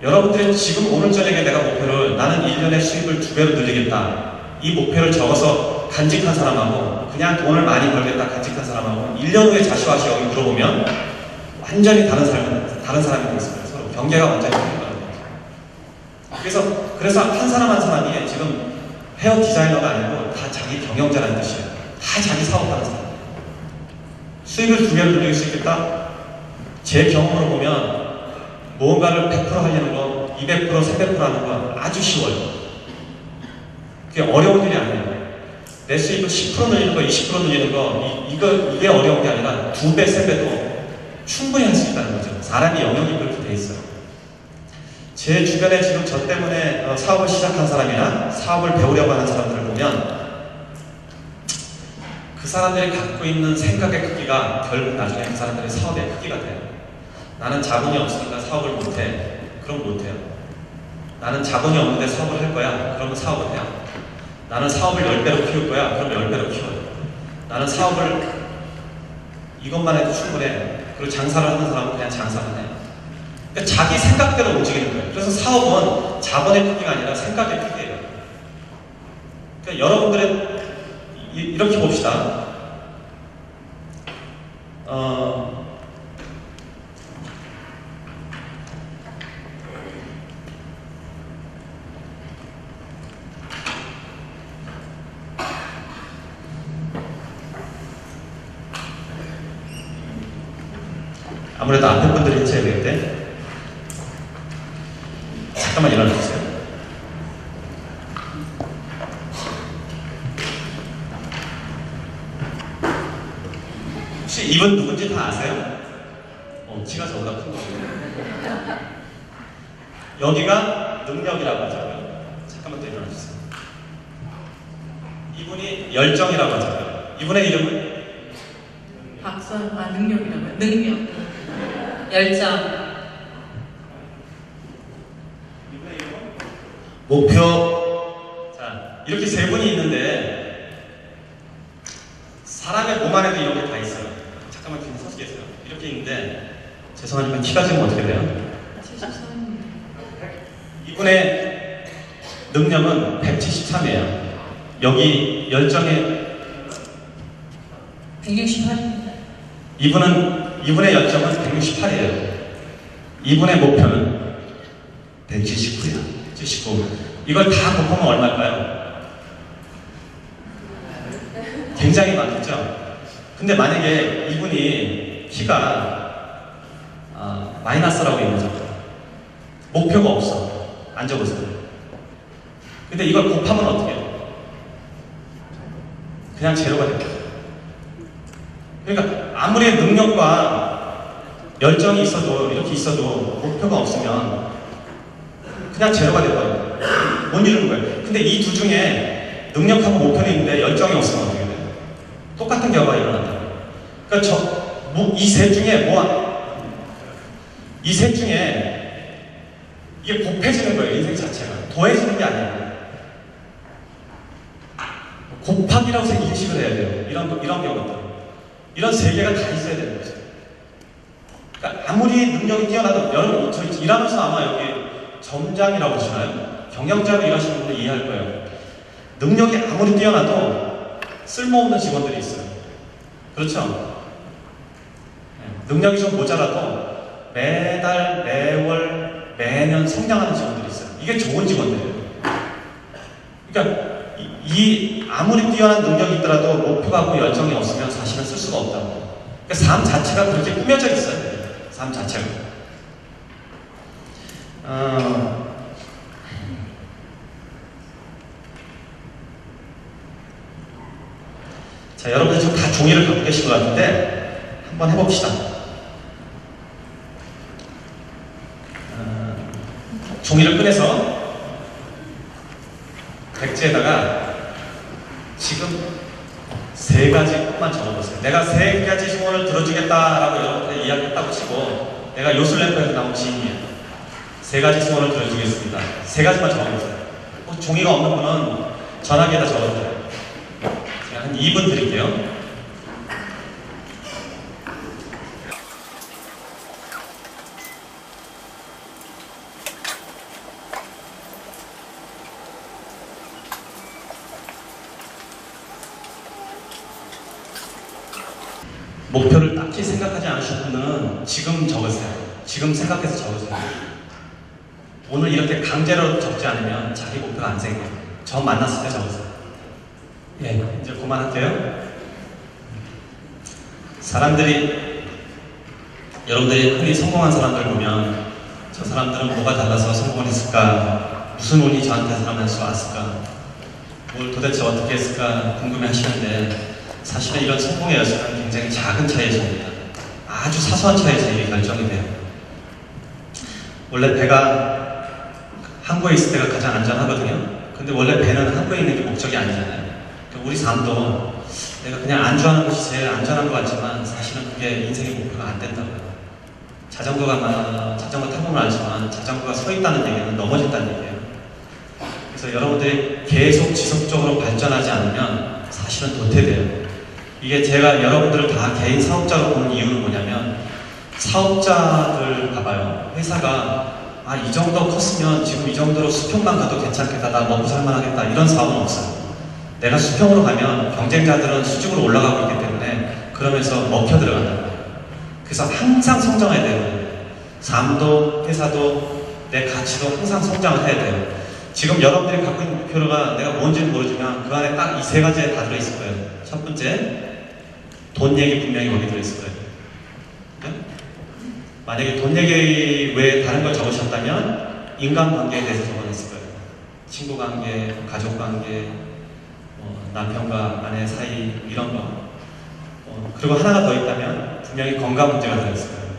여러분들이 지금 오늘 저녁에 내가 목표를 나는 1년에 수입을 2배로 늘리겠다. 이 목표를 적어서 간직한 사람하고 그냥 돈을 많이 벌겠다 간직한 사람하고 1년 후에 자시와시 여기 물어보면 완전히 다른 사람이 되겠습니다. 서로 경계가 완전히 다른 거예요. 그래서 한 사람 한 사람이 지금 헤어 디자이너가 아니고 다 자기 경영자라는 뜻이에요. 다 자기 사업하는 사람. 수입을 2배로 늘릴 수 있겠다? 제 경험으로 보면 무언가를 100% 하려는 거, 200%, 300% 하는 건 아주 쉬워요. 그게 어려운 일이 아니에요. 내 수입을 10% 늘리는 거, 20% 늘리는 거, 이게 어려운 게 아니라 2배, 3배도 충분히 할 수 있다는 거죠. 사람이 영역이 그렇게 돼 있어요. 제 주변에 지금 저 때문에 사업을 시작한 사람이나 사업을 배우려고 하는 사람들을 보면 그 사람들이 갖고 있는 생각의 크기가 결국 나중에 그 사람들의 사업의 크기가 돼요. 나는 자본이 없으니까 사업을 못해. 그럼 못해요. 나는 자본이 없는데 사업을 할 거야. 그러면 사업을 해요. 나는 사업을 10배로 키울 거야. 그럼 10배로 키워요. 나는 사업을 이것만 해도 충분해. 그리고 장사를 하는 사람은 그냥 장사만 해요. 그러니까 자기 생각대로 움직이는 거예요. 그래서 사업은 자본의 크기가 아니라 생각의 크기예요. 그러니까 여러분들은 이렇게 봅시다. 아무래도 앞에 분들이 해줘야 되는데 잠깐만 일어나주세요. 혹시 이분 누군지 다 아세요? 키가 저보다 큰 거예요. 여기가 능력이라고 하자고요. 잠깐만 또 일어나주세요. 이분이 열정이라고 하자고요. 이분의 이름은? 능력이라고요. 능력. 열정. 목표. 자, 이렇게 세 분이 있는데 사람의 몸 안에도 이런 게 다 있어요. 잠깐만 좀 서시겠어요? 이렇게 있는데 죄송하지만 키가 지금 어떻게 돼요? 73입니다. 이분의 능력은 173이에요. 여기 열정의 168입니다. 이분의 열정은 168이에요. 이분의 목표는 179예요. 79. 이걸 다 곱하면 얼마일까요? 굉장히 많겠죠? 근데 만약에 이분이 키가 마이너스라고 얘기하죠. 목표가 없어. 안 적었어요. 근데 이걸 곱하면 어떻게 해요? 그냥 제로가 됩니다. 그러니까 아무리 능력과 열정이 있어도 이렇게 있어도 목표가 없으면 그냥 제로가 돼버려요. 못 이루는 거예요. 근데 이 두 중에 능력하고 목표는 있는데 열정이 없으면 어떻게 돼요? 똑같은 결과가 일어난다. 그러니까 이 셋 중에 이 셋 중에 이게 곱해지는 거예요. 인생 자체가 더해지는 게 아니에요. 곱하기라고 인식을 해야 돼요. 이런 경우들, 이런 세 개가 다 있어야 되는 거죠. 그러니까 아무리 능력이 뛰어나도 여러분 저 일하면서 아마 여기 점장이라고 하시나요? 경영자로 일하시는 분들 이해할 거예요. 능력이 아무리 뛰어나도 쓸모없는 직원들이 있어요. 그렇죠? 능력이 좀 모자라도 매달, 매월, 매년 성장하는 직원들이 있어요. 이게 좋은 직원들이에요. 그러니까 이 아무리 뛰어난 능력이 있더라도 목표가 고 열정이 없으면 사실은 쓸 수가 없다고. 그러니까 삶 자체가 그렇게 꾸며져 있어요. 삶 자체가. 자, 여러분들 지금 다 종이를 갖고 계신 것 같은데 한번 해봅시다. 종이를 꺼내서 백지에다가 지금 세 가지 것만 적어보세요. 내가 세 가지 소원을 들어주겠다라고 여러분들 이야기했다고 치고 내가 요술램프에서 나온 지인이에요. 세 가지 소원을 들어주겠습니다. 세 가지만 적어보세요. 혹시 종이가 없는 분은 전화기에다 적어주세요. 제가 한 2분 드릴게요. 목표를 딱히 생각하지 않으신 분은 지금 적으세요. 지금 생각해서 적으세요. 오늘 이렇게 강제로 적지 않으면 자기 목표가 안 생겨요. 저 만났을 때 적으세요. 예, 이제 그만할게요. 사람들이, 여러분들이 흔히 성공한 사람들 보면 저 사람들은 뭐가 달라서 성공을 했을까? 무슨 운이 저한테 사람한테 왔을까? 뭘 도대체 어떻게 했을까 궁금해 하시는데 사실은 이런 성공의 여신은 굉장히 작은 차이에서입니다. 아주 사소한 차이에서 이게 결정이 돼요. 원래 배가 항구에 있을 때가 가장 안전하거든요. 근데 원래 배는 항구에 있는 게 목적이 아니잖아요. 그러니까 우리 삶도 내가 그냥 안주하는 것이 제일 안전한 것 같지만 사실은 그게 인생의 목표가 안 된다고요. 자전거 타보면 알지만 자전거가 서 있다는 얘기는 넘어진다는 얘기예요. 그래서 여러분들이 계속 지속적으로 발전하지 않으면 사실은 도태돼요. 이게 제가 여러분들을 다 개인 사업자로 보는 이유는 뭐냐면 사업자들 봐봐요. 회사가 이 정도 컸으면 지금 이 정도로 수평만 가도 괜찮겠다, 나 먹고 살만하겠다 이런 사업은 없어요. 내가 수평으로 가면 경쟁자들은 수직으로 올라가고 있기 때문에 그러면서 먹혀 들어간다는 거예요. 그래서 항상 성장해야 돼요. 삶도 회사도 내 가치도 항상 성장을 해야 돼요. 지금 여러분들이 갖고 있는 목표가 내가 뭔지는 모르지만 그 안에 딱 이 세 가지에 다 들어있을 거예요. 첫 번째, 돈 얘기 분명히 거기 들어있을 거예요. 네? 만약에 돈 얘기 외에 다른 걸 적으셨다면 인간관계에 대해서 적어냈을 거예요. 친구관계, 가족관계, 남편과 아내 사이 이런 거. 그리고 하나가 더 있다면 분명히 건강 문제가 들어있을 거예요.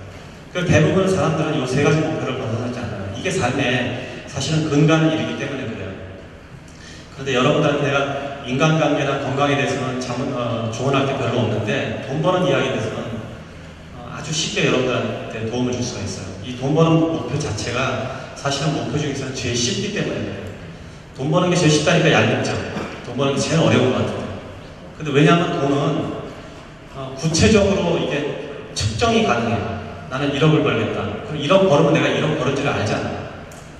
그 대부분 사람들은 이 세 가지 목표를 벗어나지 않아요. 이게 삶에 사실은 근간을 이루기 때문에 그래요. 그런데 여러분들한테 내가 인간관계나 건강에 대해서는 조언할 게 별로 없는데 돈 버는 이야기에 대해서는 아주 쉽게 여러분들한테 도움을 줄 수가 있어요. 이 돈 버는 목표 자체가 사실은 목표 중에서는 제일 쉽기 때문에 그래요. 돈 버는 게 제일 쉽다니까 얄밉죠. 돈 버는 게 제일 어려운 것 같아요. 근데 왜냐하면 돈은 구체적으로 이게 측정이 가능해요. 나는 1억을 벌겠다. 그럼 1억 벌으면 내가 1억 벌었지를 알잖아.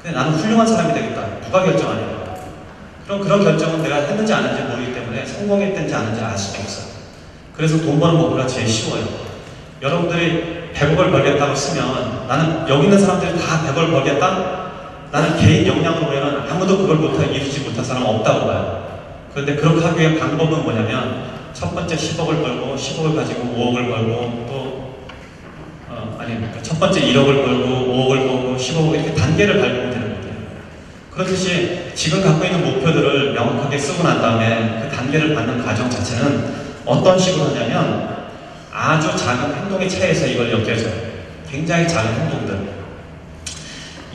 근데 나는 훌륭한 사람이 되겠다. 누가 결정하냐? 그럼 그런 결정은 내가 했는지 안 했는지 모르기 때문에 성공했든지 안 했는지 알 수가 없어요. 그래서 돈 버는 목표가 제일 쉬워요. 여러분들이 100억을 벌겠다고 쓰면 나는 여기 있는 사람들이 다 100억을 벌겠다? 나는 개인 역량으로 보면 아무도 그걸 이루지 못한 사람은 없다고 봐요. 그런데 그렇게 하기 위한 방법은 뭐냐면 첫 번째 10억을 벌고 10억을 가지고 5억을 벌고 또 첫 번째 1억을 벌고 5억을 벌고 15억 이렇게 단계를 밟으면 되는 거예요. 그렇듯이 지금 갖고 있는 목표들을 명확하게 쓰고 난 다음에 그 단계를 받는 과정 자체는 어떤 식으로 하냐면 아주 작은 행동의 차이에서 이걸 엮여줘요. 굉장히 작은 행동들.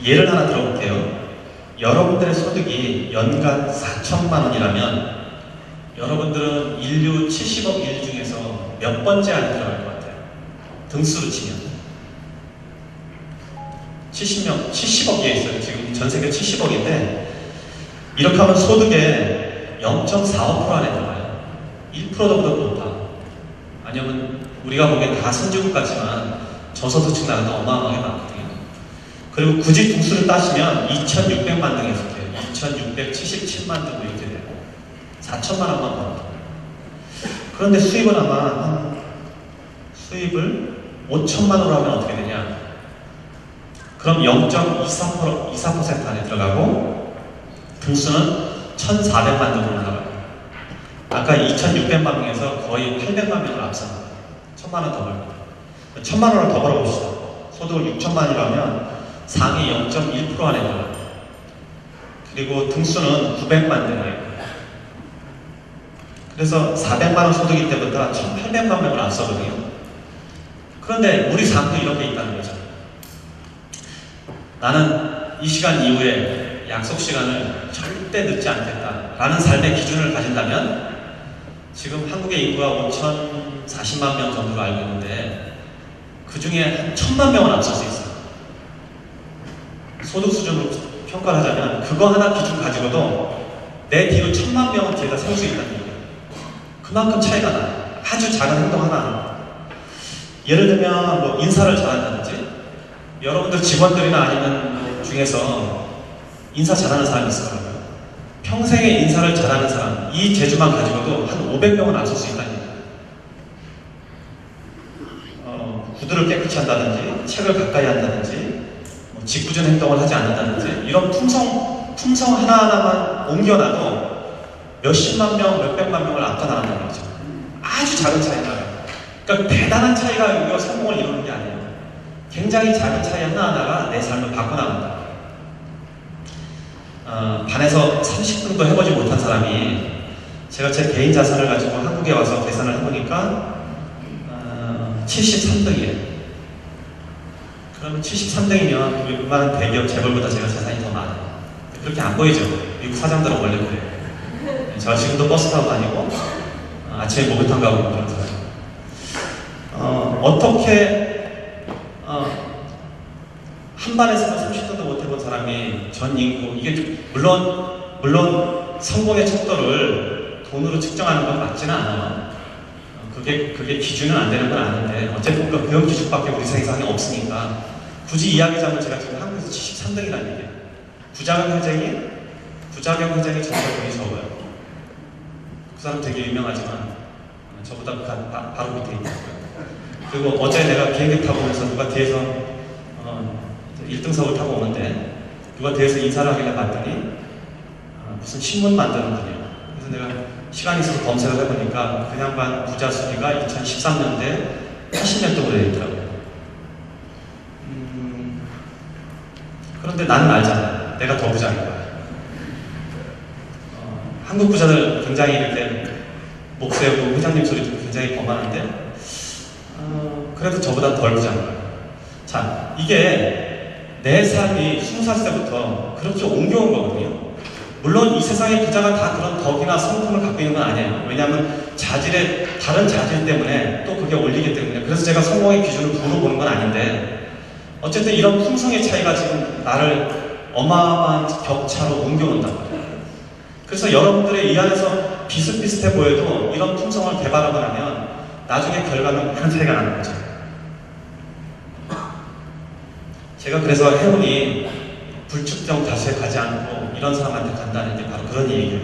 예를 하나 들어볼게요. 여러분들의 소득이 연간 4천만 원이라면 여러분들은 인류 70억 일 중에서 몇 번째 안에 들어갈 것 같아요? 등수로 치면 70억에 있어요. 지금 전 세계 70억인데 이렇게 하면 소득의 0.45% 안에 들어가요. 1%도 높아. 아니면 우리가 보기엔 다 선진국 같지만 저소득층 나라도 어마어마하게 많거든요. 그리고 굳이 등수를 따시면 2,600만 등에 속해요. 2,677만 등 이렇게 되고 4천만 원만 벌어요. 그런데 수입은 아마 수입을 5천만 원으로 하면 어떻게 되냐? 그럼 0.24% 안에 들어가고 등수는 1,400만 등으로 올라가요. 아까 2,600만 명에서 거의 800만 명을 앞섭니다. 1,000만 원 더 벌고 1,000만 원을 더 벌어봅시다. 소득을 6천만이라면 상위 0.1% 안에 들어가요. 그리고 등수는 900만 등이에요. 그래서 400만 원 소득일 때보다 1,800만 명을 앞서거든요. 그런데 우리 삶도 이런 게 있다는 거죠. 나는 이 시간 이후에 약속 시간을 절대 늦지 않겠다라는 삶의 기준을 가진다면 지금 한국의 인구가 5,040만 명 정도로 알고 있는데 그 중에 한 1,000만 명은 앞설 수 있어요. 소득 수준으로 평가를 하자면 그거 하나 기준 가지고도 내 뒤로 1,000만 명은 뒤에다 세울 수 있다는 거예요. 그만큼 차이가 나요. 아주 작은 행동 하나. 예를 들면 뭐 인사를 잘한다든지 여러분들 직원들이나 아니면 중에서 인사 잘하는 사람이 있을 거라고요. 평생에 인사를 잘하는 사람, 이 재주만 가지고도 한 500명은 앞설 수 있다는 얘기예요. 구두를 깨끗이 한다든지, 책을 가까이 한다든지, 뭐 짓궂은 행동을 하지 않는다든지, 이런 품성 하나하나만 옮겨놔도 몇십만 명, 몇백만 명을 앞서 나간다는 거죠. 아주 작은 차이가. 그러니까 대단한 차이가 우리가 성공을 이루는 게 아니에요. 굉장히 작은 차이 하나하나가 내 삶을 바꿔나간다. 반에서 30분도 해보지 못한 사람이 제가 제 개인 자산을 가지고 한국에 와서 계산을 해보니까 73등이에요. 그러면 73등이면 웬만한 대기업 재벌보다 제가 자산이 더 많아요. 그렇게 안 보이죠? 미국 사장들은 원래 그래요. 제가 지금도 버스 타고 다니고 아침에 목욕탕 가고 그런 사람. 어떻게 한 반에서는 30등도 못 해본 사람이 전 인구, 이게 물론 성공의 척도를 돈으로 측정하는 건 맞지는 않아요. 그게 기준은 안 되는 건 아는데 어쨌든 그런 기준밖에 우리 세상에 없으니까 굳이 이야기하자면 제가 지금 한국에서 73등이라는 얘기예요. 부자경 회장이 저보다 돈이 적어요. 그 사람 되게 유명하지만 저보다 바로 밑에 있고요. 그리고 어제 내가 비행기 타고 오면서 누가 뒤에서 1등석을 타고 오는데 누가 뒤에서 인사를 하길래 봤더니 무슨 신문 만드는 분이에요. 그래서 내가 시간이 있어서 검색을 해보니까 그 양반 부자 수리가 2013년대 80년도로 되어 있더라고요. 그런데 나는 알잖아. 내가 더 부자인 거야. 한국 부자들 굉장히 이렇게 목 세우고 회장님 소리 듣고 굉장히 거만한데 그래도 저보다 덜 부자인 거야. 자, 이게 내 삶이 20살 때부터 그렇게 옮겨온 거거든요. 물론 이 세상의 부자가 다 그런 덕이나 성품을 갖고 있는 건 아니에요. 왜냐하면 다른 자질 때문에 또 그게 올리기 때문에. 그래서 제가 성공의 기준을 부로 보는 건 아닌데 어쨌든 이런 품성의 차이가 지금 나를 어마어마한 격차로 옮겨온단 말이에요. 그래서 여러분들의 이 안에서 비슷비슷해 보여도 이런 품성을 개발하고 나면 나중에 결과는 큰 차이가 나는 거죠. 제가 그래서 행운이 불특정 다수에 가지 않고 이런 사람한테 간다는 게 바로 그런 얘기예요.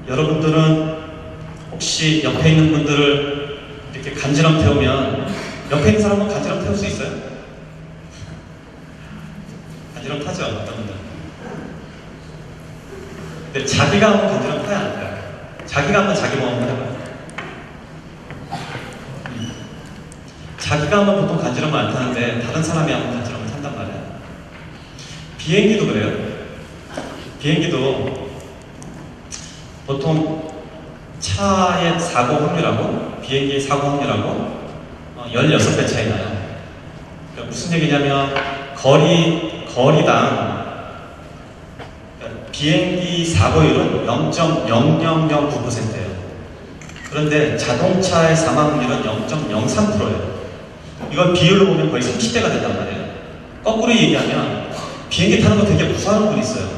여러분들은 혹시 옆에 있는 분들을 이렇게 간지럼 태우면 옆에 있는 사람은 간지럼 태울 수 있어요? 간지럼 타죠, 어떤 분들. 근데 자기가 한번 간지럼 타야 안 돼요. 자기가 한번 자기 모험을 해봐요. 자기가 하면 보통 간지럼을 안 타는데 다른 사람이 하면 간지럼을 탄단 말이야. 비행기도 그래요. 비행기도 보통 차의 사고 확률하고 비행기의 사고 확률하고 16배 차이 나요. 그러니까 무슨 얘기냐면 거리당 그러니까 비행기 사고율은 0.0009%예요. 그런데 자동차의 사망 확률은 0.03%예요. 이걸 비율로 보면 거의 30대가 된단 말이에요. 거꾸로 얘기하면 비행기 타는 거 되게 무서워하는 분이 있어요.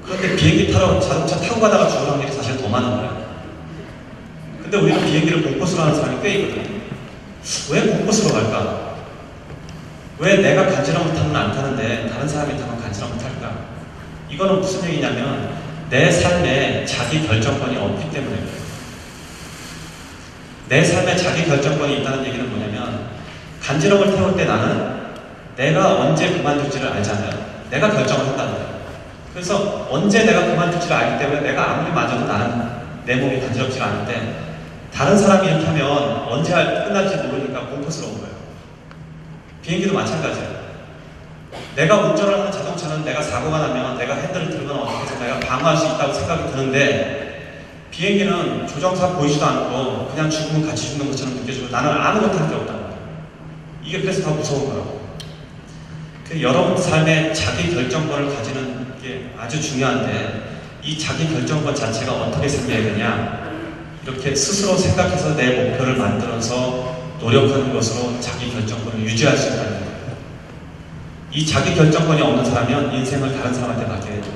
그런데 비행기 타러 자동차 타고 가다가 죽을 확률이 사실 더 많은 거예요. 근데 우리는 비행기를 공포스러워 하는 사람이 꽤 있거든요. 왜 공포스러워 할까? 왜 내가 간지럼을 타면 안 타는데 다른 사람이 타면 간지럼을 탈까? 이거는 무슨 얘기냐면 내 삶에 자기 결정권이 없기 때문에 그래요. 내 삶에 자기 결정권이 있다는 얘기는 뭐냐면 간지럼을 태울 때 나는 내가 언제 그만둘지를 알잖아요. 내가 결정을 한다는 거예요. 그래서 언제 내가 그만둘지를 알기 때문에 내가 아무리 맞아도 나는 내 몸이 간지럽지가 않은데 다른 사람이 이렇게 하면 언제 끝날지 모르니까 공포스러운 거예요. 비행기도 마찬가지예요. 내가 운전을 하는 자동차는 내가 사고가 나면 내가 핸들을 들거나 어떻게 해서 내가 방어할 수 있다고 생각이 드는데 비행기는 조정사 보이지도 않고 그냥 죽으면 같이 죽는 것처럼 느껴지고 나는 아무것도 할 게 없다는 거예요. 이게 그래서 더 무서운 거라고. 여러분 삶에 자기 결정권을 가지는 게 아주 중요한데 이 자기 결정권 자체가 어떻게 생겨야 되냐? 이렇게 스스로 생각해서 내 목표를 만들어서 노력하는 것으로 자기 결정권을 유지할 수 있다는 거예요. 이 자기 결정권이 없는 사람은 인생을 다른 사람한테 맡겨야 돼요.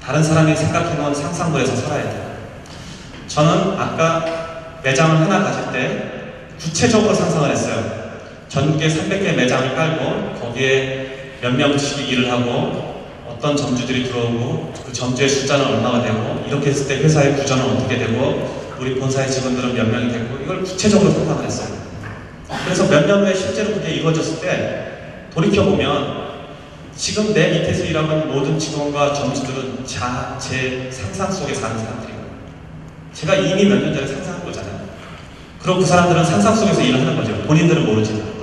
다른 사람이 생각해놓은 상상도에서 살아야 돼요. 저는 아까 매장을 하나 가질 때 구체적으로 상상을 했어요. 전국에 300개 매장을 깔고 거기에 몇 명씩 일을 하고 어떤 점주들이 들어오고 그 점주의 숫자는 얼마가 되고 이렇게 했을 때 회사의 구조는 어떻게 되고 우리 본사의 직원들은 몇 명이 되고 이걸 구체적으로 상상을 했어요. 그래서 몇 년 후에 실제로 그게 이루어졌을 때 돌이켜보면 지금 내 밑에서 일하는 모든 직원과 점주들은 제 상상 속에 사는 사람들이에요. 제가 이미 몇 년 전에 상상한 거잖아요. 그리고 그 사람들은 상상 속에서 일을 하는 거죠. 본인들은 모르지만.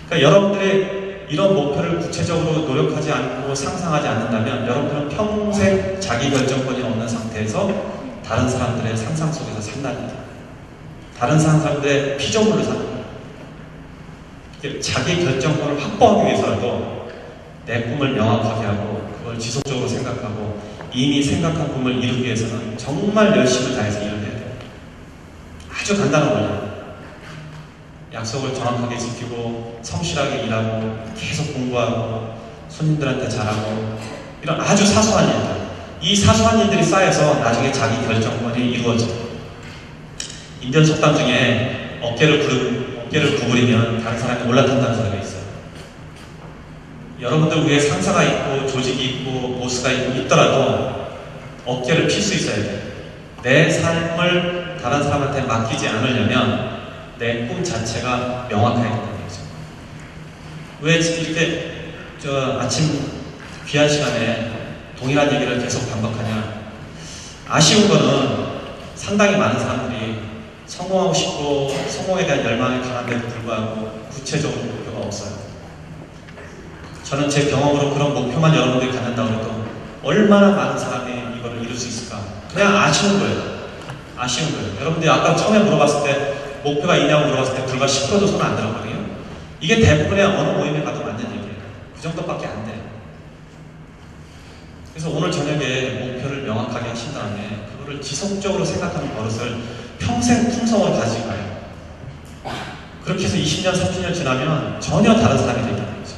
그러니까 여러분들의 이런 목표를 구체적으로 노력하지 않고 상상하지 않는다면 여러분들은 평생 자기 결정권이 없는 상태에서 다른 사람들의 상상 속에서 산다는 거예요. 다른 사람들의 피조물로 사는 거예요. 자기 결정권을 확보하기 위해서라도 내 꿈을 명확하게 하고 그걸 지속적으로 생각하고 이미 생각한 꿈을 이루기 위해서는 정말 열심을 다해서 일을 해야 돼요. 아주 간단한 원리예요. 약속을 정확하게 지키고 성실하게 일하고 계속 공부하고 손님들한테 잘하고 이런 아주 사소한 일들, 이 사소한 일들이 쌓여서 나중에 자기 결정권이 이루어져요. 인디언 속담 중에 어깨를 구부리면 다른 사람이 올라탄다는 소리가 있어요. 여러분들 위에 상사가 있고 조직이 있고 보스가 있더라도 어깨를 필 수 있어야 돼요. 내 삶을 다른 사람한테 맡기지 않으려면 내 꿈 자체가 명확해야 된다는 얘기죠. 왜 이렇게 아침 귀한 시간에 동일한 얘기를 계속 반복하냐? 아쉬운 거는 상당히 많은 사람들이 성공하고 싶고 성공에 대한 열망이 강한데도 불구하고 구체적으로 목표가 없어요. 저는 제 경험으로 그런 목표만 여러분들이 갖는다고 해도 얼마나 많은 사람이 이거를 이룰 수 있을까? 그냥 아쉬운 거예요. 아쉬운 거예요. 여러분들이 아까 처음에 물어봤을 때 목표가 있냐고 물어봤을 때 불과 10%도 손 안 들었거든요. 이게 대부분의 어느 모임에 가도 맞는 얘기예요. 그 정도밖에 안 돼요. 그래서 오늘 저녁에 목표를 명확하게 하신 다음에 그거를 지속적으로 생각하는 버릇을 평생 품성으로 가지고 가요. 그렇게 해서 20년, 30년 지나면 전혀 다른 사람이 된다는 거죠.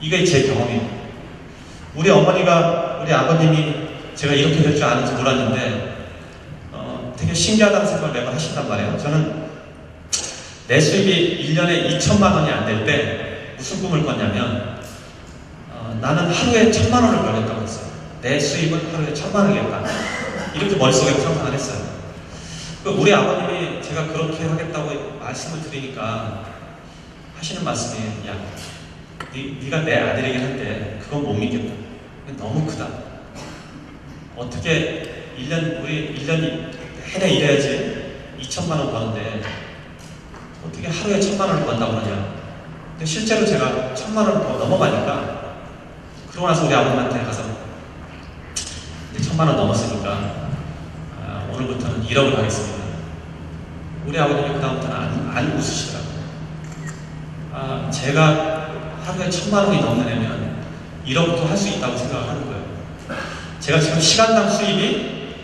이게 제 경험이에요. 우리 어머니가, 우리 아버님이 제가 이렇게 될 줄 아는지 몰랐는데 되게 신기하다는 생각을 매번 하신단 말이에요. 저는 내 수입이 1년에 2천만 원이 안 될 때 무슨 꿈을 꿨냐면 나는 하루에 1,000만 원을 벌겠다고 했어요. 내 수입은 하루에 1,000만 원이겠다. 이렇게 머릿속에 상상을 했어요. 우리 아버님이 제가 그렇게 하겠다고 말씀을 드리니까 하시는 말씀이 야, 네가 내 아들이긴 한데 그건 못 믿겠다. 너무 크다. 어떻게 우리 1년 내내 일해야지 2천만 원 버는데 어떻게 하루에 1,000만 원을 번다고 그러냐. 근데 실제로 제가 1,000만 원을 더 넘어가니까 그러고 나서 우리 아버님한테 가서 1,000만 원 넘었으니까 오늘부터는 1억을 하겠습니다. 우리 아버님이 그다음부터는 안 웃으시더라고요. 제가 하루에 1,000만 원이 넘는 애면 1억도 할 수 있다고 생각을 하는 거예요. 제가 지금 시간당 수입이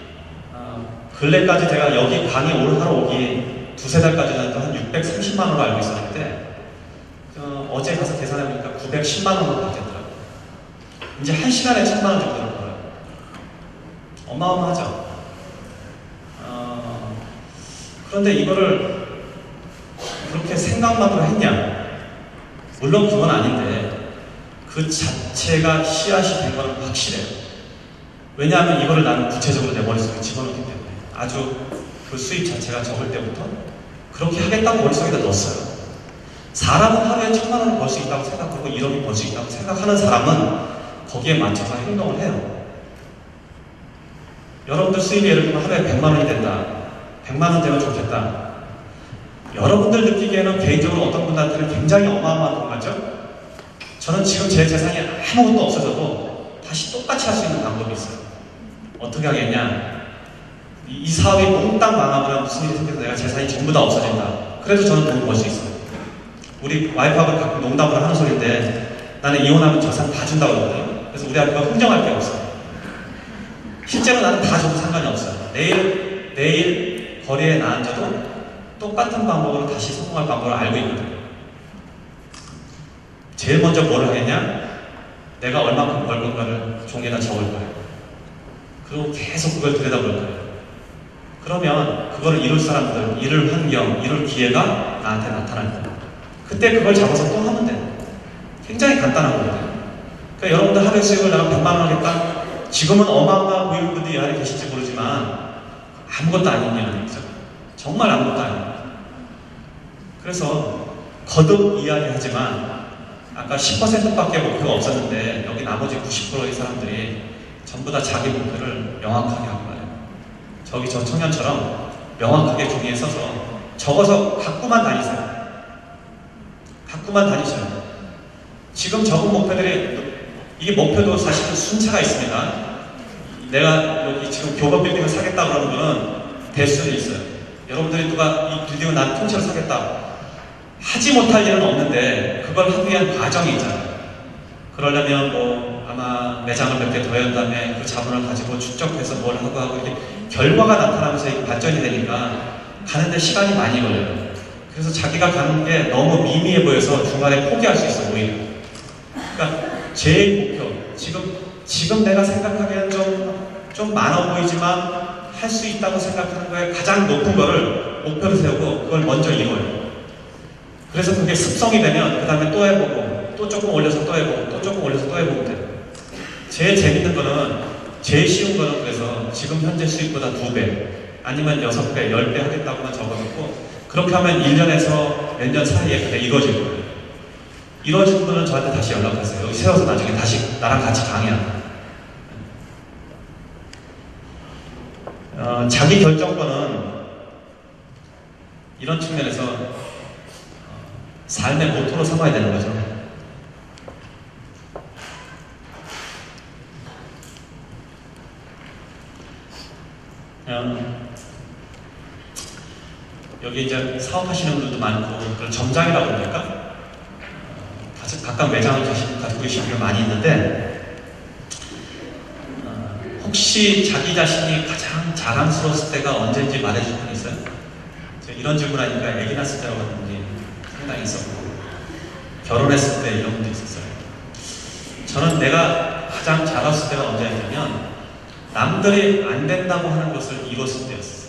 근래까지 제가 여기 강의 하러 오기 두세 달까지는 한 630만 원으로 알고 있었는데 어제 가서 계산해보니까 910만 원으로 바뀌었더라고요. 이제 1시간에 1,000만 원 정도를 벌어요. 어마어마하죠. 그런데 이거를 그렇게 생각만으로 했냐? 물론 그건 아닌데 그 자체가 씨앗이 된 거는 확실해요. 왜냐하면 이거를 나는 구체적으로 내 머릿속에 집어넣기 때문에 아주 그 수입 자체가 적을 때부터 그렇게 하겠다고 머릿속에다 넣었어요. 사람은 하루에 1,000만 원을 벌 수 있다고 생각하고 1억이 벌 수 있다고 생각하는 사람은 거기에 맞춰서 행동을 해요. 여러분들 수입이 예를 들면 하루에 100만 원이 된다. 100만 원 되면 좋겠다. 여러분들 느끼기에는 개인적으로 어떤 분들한테는 굉장히 어마어마한 돈 같죠? 저는 지금 제 재산이 아무것도 없어져도 다시 똑같이 할 수 있는 방법이 있어요. 어떻게 하겠냐? 이 사업이 몽땅 망하거나 무슨 일이 생겨서 내가 재산이 전부 다 없어진다. 그래도 저는 돈을 벌 수 있어요. 우리 와이프하고 가끔 농담을 하는 소리인데 나는 이혼하면 재산 다 준다고 그러거든요. 그래서 우리 아이프가 흥정할 게 없어요. 실제로 나는 다 줘도 상관이 없어요. 내일 거리에 나앉아도 똑같은 방법으로 다시 성공할 방법을 알고 있거든요. 제일 먼저 뭘 하겠냐? 내가 얼마큼 벌 건가를 종이에다 적을 거예요. 그리고 계속 그걸 들여다볼 거예요. 그러면 그거를 이룰 사람들, 이룰 환경, 이룰 기회가 나한테 나타날 거예요. 그때 그걸 잡아서 또 하면 돼요. 굉장히 간단한 거거든요. 그러니까 여러분들 하루에 수익을 내가 100만 원 하겠다? 지금은 어마어마한 보이는 분들이 이 안에 계실지 모르지만 아무것도 아닌 일이죠. 정말 아무것도 아니에요. 그래서 거듭 이야기하지만 아까 10%밖에 목표가 없었는데 여기 나머지 90%의 사람들이 전부 다 자기 목표를 명확하게 한 거예요. 저기 저 청년처럼 명확하게 종이에 써서 적어서 갖고만 다니세요. 갖고만 다니셔요. 지금 적은 목표들이 이게 목표도 사실은 순차가 있습니다. 내가 여기 지금 교법 빌딩을 사겠다 그러는 거는 대수는 있어요. 여러분들이 누가 이 빌딩을 난 통째로 사겠다 하지 못할 일은 없는데 그걸 하기 위한 과정이 있잖아요. 그러려면 뭐 아마 매장을 몇 개 더 연 다음에 그 자본을 가지고 축적해서 뭘 하고 이렇게 결과가 나타나면서 이게 발전이 되니까 가는데 시간이 많이 걸려요. 그래서 자기가 가는 게 너무 미미해 보여서 중간에 포기할 수 있어 오히려. 그러니까 제 목표 지금 내가 생각하기에는 좀 많아 보이지만 할 수 있다고 생각하는 거에 가장 높은 거를 목표를 세우고 그걸 먼저 이뤄요. 그래서 그게 습성이 되면 그 다음에 또 해보고 또 조금 올려서 또 해보고 또 조금 올려서 또 해보고 돼요. 제일 재밌는 거는 제일 쉬운 거는 그래서 지금 현재 수익보다 2배 아니면 6배, 10배 하겠다고만 적어놓고 그렇게 하면 1년에서 몇 년 사이에 그게 이루어질 거예요. 이루어진 분은 저한테 다시 연락하세요. 여기 세워서 나중에 다시 나랑 같이 강의하는. 자기 결정권은 이런 측면에서 삶의 모토로 삼아야 되는 거죠. 여기 이제 사업하시는 분들도 많고 그런 점장이라고 그러니까 각각 매장을 가지고 계신 분들 많이 있는데 혹시 자기 자신이 가장 자랑스러웠을 때가 언제인지 말해줄 분 있어요? 이런 질문 하니까 애기 낳았을 때라고 하는 분이 상당히 있었고 결혼했을 때 이런 분도 있었어요. 저는 내가 가장 잘했을 때가 언제였냐면 남들이 안 된다고 하는 것을 이뤘을 때였어요.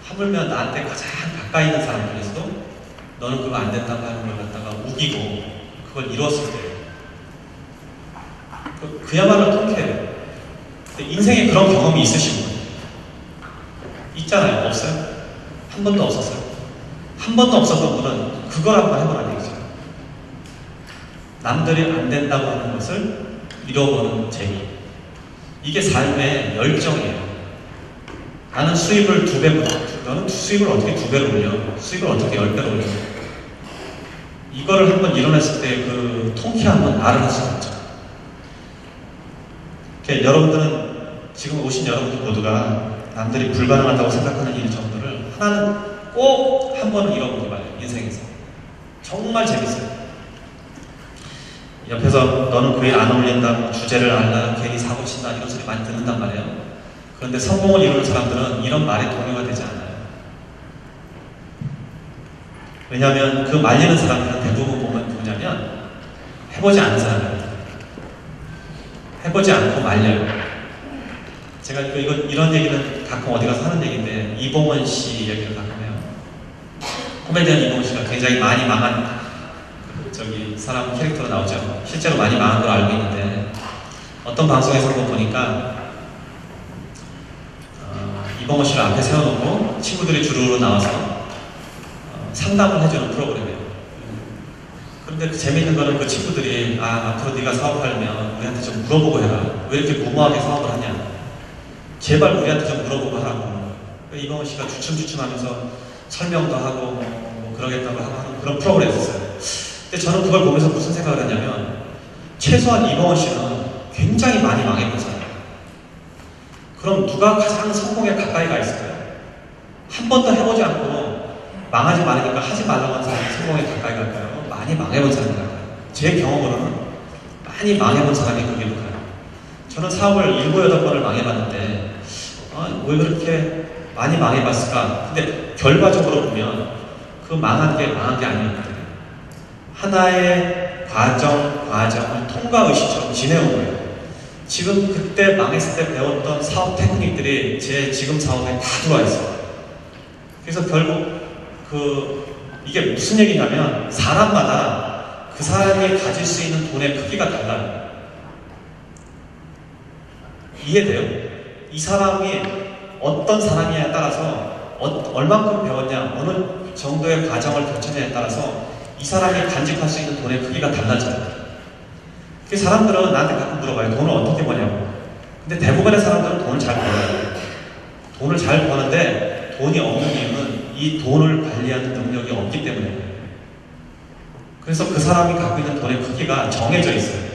하물며 나한테 가장 가까이 있는 사람 중에서도 너는 그거 안 된다고 하는 걸 갖다가 우기고 그걸 이뤘을 때예요. 그야말로 통쾌해요. 인생에 그런 경험이 있으신 분 있잖아요? 없어요? 한 번도 없었어요? 한 번도 없었던 분은 그걸 한번 해보라는 얘기죠. 남들이 안 된다고 하는 것을 이뤄보는 재미. 이게 삶의 열정이에요. 나는 수입을 2배, 너는 수입을 어떻게 2배로 올려? 수입을 어떻게 10배로 올려? 이거를 한번 이뤄냈을 때 그 통쾌함은 말을 할 수가 없죠. 여러분들은 지금 오신 여러분들 모두가 남들이 불가능하다고 생각하는 일 정도를 하나는 꼭 한 번은 이뤄보기 바래요. 인생에서 정말 재밌어요. 옆에서 너는 그 일 안 어울린다, 주제를 알라, 괜히 사고 친다 이런 소리 많이 듣는단 말이에요. 그런데 성공을 이루는 사람들은 이런 말에 동요가 되지 않아요. 왜냐하면 그 말리는 사람들은 대부분 보면 누구냐면 해보지 않은 사람이에요. 해보지 않고 말려요. 제가 이런 얘기는 가끔 어디 가서 하는 얘기인데 이봉원 씨 얘기를 가끔 해요. 코미디언 이봉원 씨가 굉장히 많이 망한 사람 캐릭터로 나오죠. 실제로 많이 망한 걸 알고 있는데 어떤 방송에서 한번 보니까 이봉원 씨를 앞에 세워놓고 친구들이 주르르 나와서 상담을 해주는 프로그램이에요. 그런데 그 재미있는 거는 그 친구들이 앞으로 네가 사업하려면 우리한테 좀 물어보고 해라. 왜 이렇게 무모하게 사업을 하냐. 제발 우리한테 좀 물어보고 하라고. 이봉원 씨가 주춤주춤하면서 설명도 하고 뭐 그러겠다고 하는 그런 프로그램이었어요. 근데 저는 그걸 보면서 무슨 생각을 했냐면 최소한 이봉원 씨는 굉장히 많이 망해보잖아요. 그럼 누가 가장 성공에 가까이 가 있을까요? 한 번도 해보지 않고 망하지 말으니까 하지 말라고 하는 사람이 성공에 가까이 갈까요? 많이 망해본 사람이 갈까요? 제 경험으로는 많이 망해본 사람이 그게 가요. 저는 사업을 7, 8번을 망해봤는데 왜 그렇게 많이 망해봤을까? 근데 결과적으로 보면 그 망한 게 아니었거든요. 하나의 과정을 통과의식처럼 지내온 거예요. 지금 그때 망했을 때 배웠던 사업 테크닉들이 제 지금 사업에 다 들어와 있어요. 그래서 결국 이게 무슨 얘기냐면 사람마다 그 사람이 가질 수 있는 돈의 크기가 달라요. 이해돼요? 이 사람이 어떤 사람이냐에 따라서 얼만큼 배웠냐, 어느 정도의 과정을 거쳤냐에 따라서 이 사람이 간직할 수 있는 돈의 크기가 달라져요. 그 사람들은 나한테 가끔 물어봐요. 돈을 어떻게 버냐고. 근데 대부분의 사람들은 돈을 잘 벌어요. 돈을 잘 버는데 돈이 없는 이유는 이 돈을 관리하는 능력이 없기 때문에. 그래서 그 사람이 갖고 있는 돈의 크기가 정해져 있어요.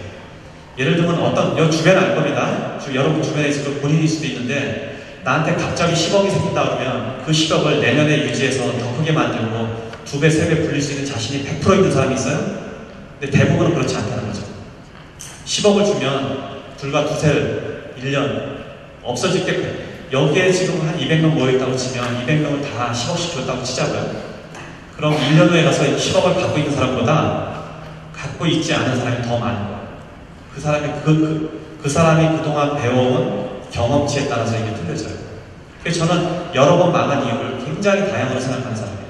예를 들면 여 주변에 알 겁니다. 여러분 주변에 있을 본인일 수도 있는데 나한테 갑자기 10억이 생긴다 그러면 그 10억을 내년에 유지해서 더 크게 만들고 2배, 3배 불릴 수 있는 자신이 100% 있는 사람이 있어요? 근데 대부분은 그렇지 않다는 거죠. 10억을 주면 불과 1년 없어질 게 여기에 지금 한 200명 모여있다고 치면 200명을 다 10억씩 줬다고 치자고요. 그럼 1년 후에 가서 10억을 갖고 있는 사람보다 갖고 있지 않은 사람이 더 많은 거예요. 그 사람이 그동안 배워온 경험치에 따라서 이게 틀려져요. 그래서 저는 여러 번 망한 이유를 굉장히 다양하게 생각하는 사람이에요.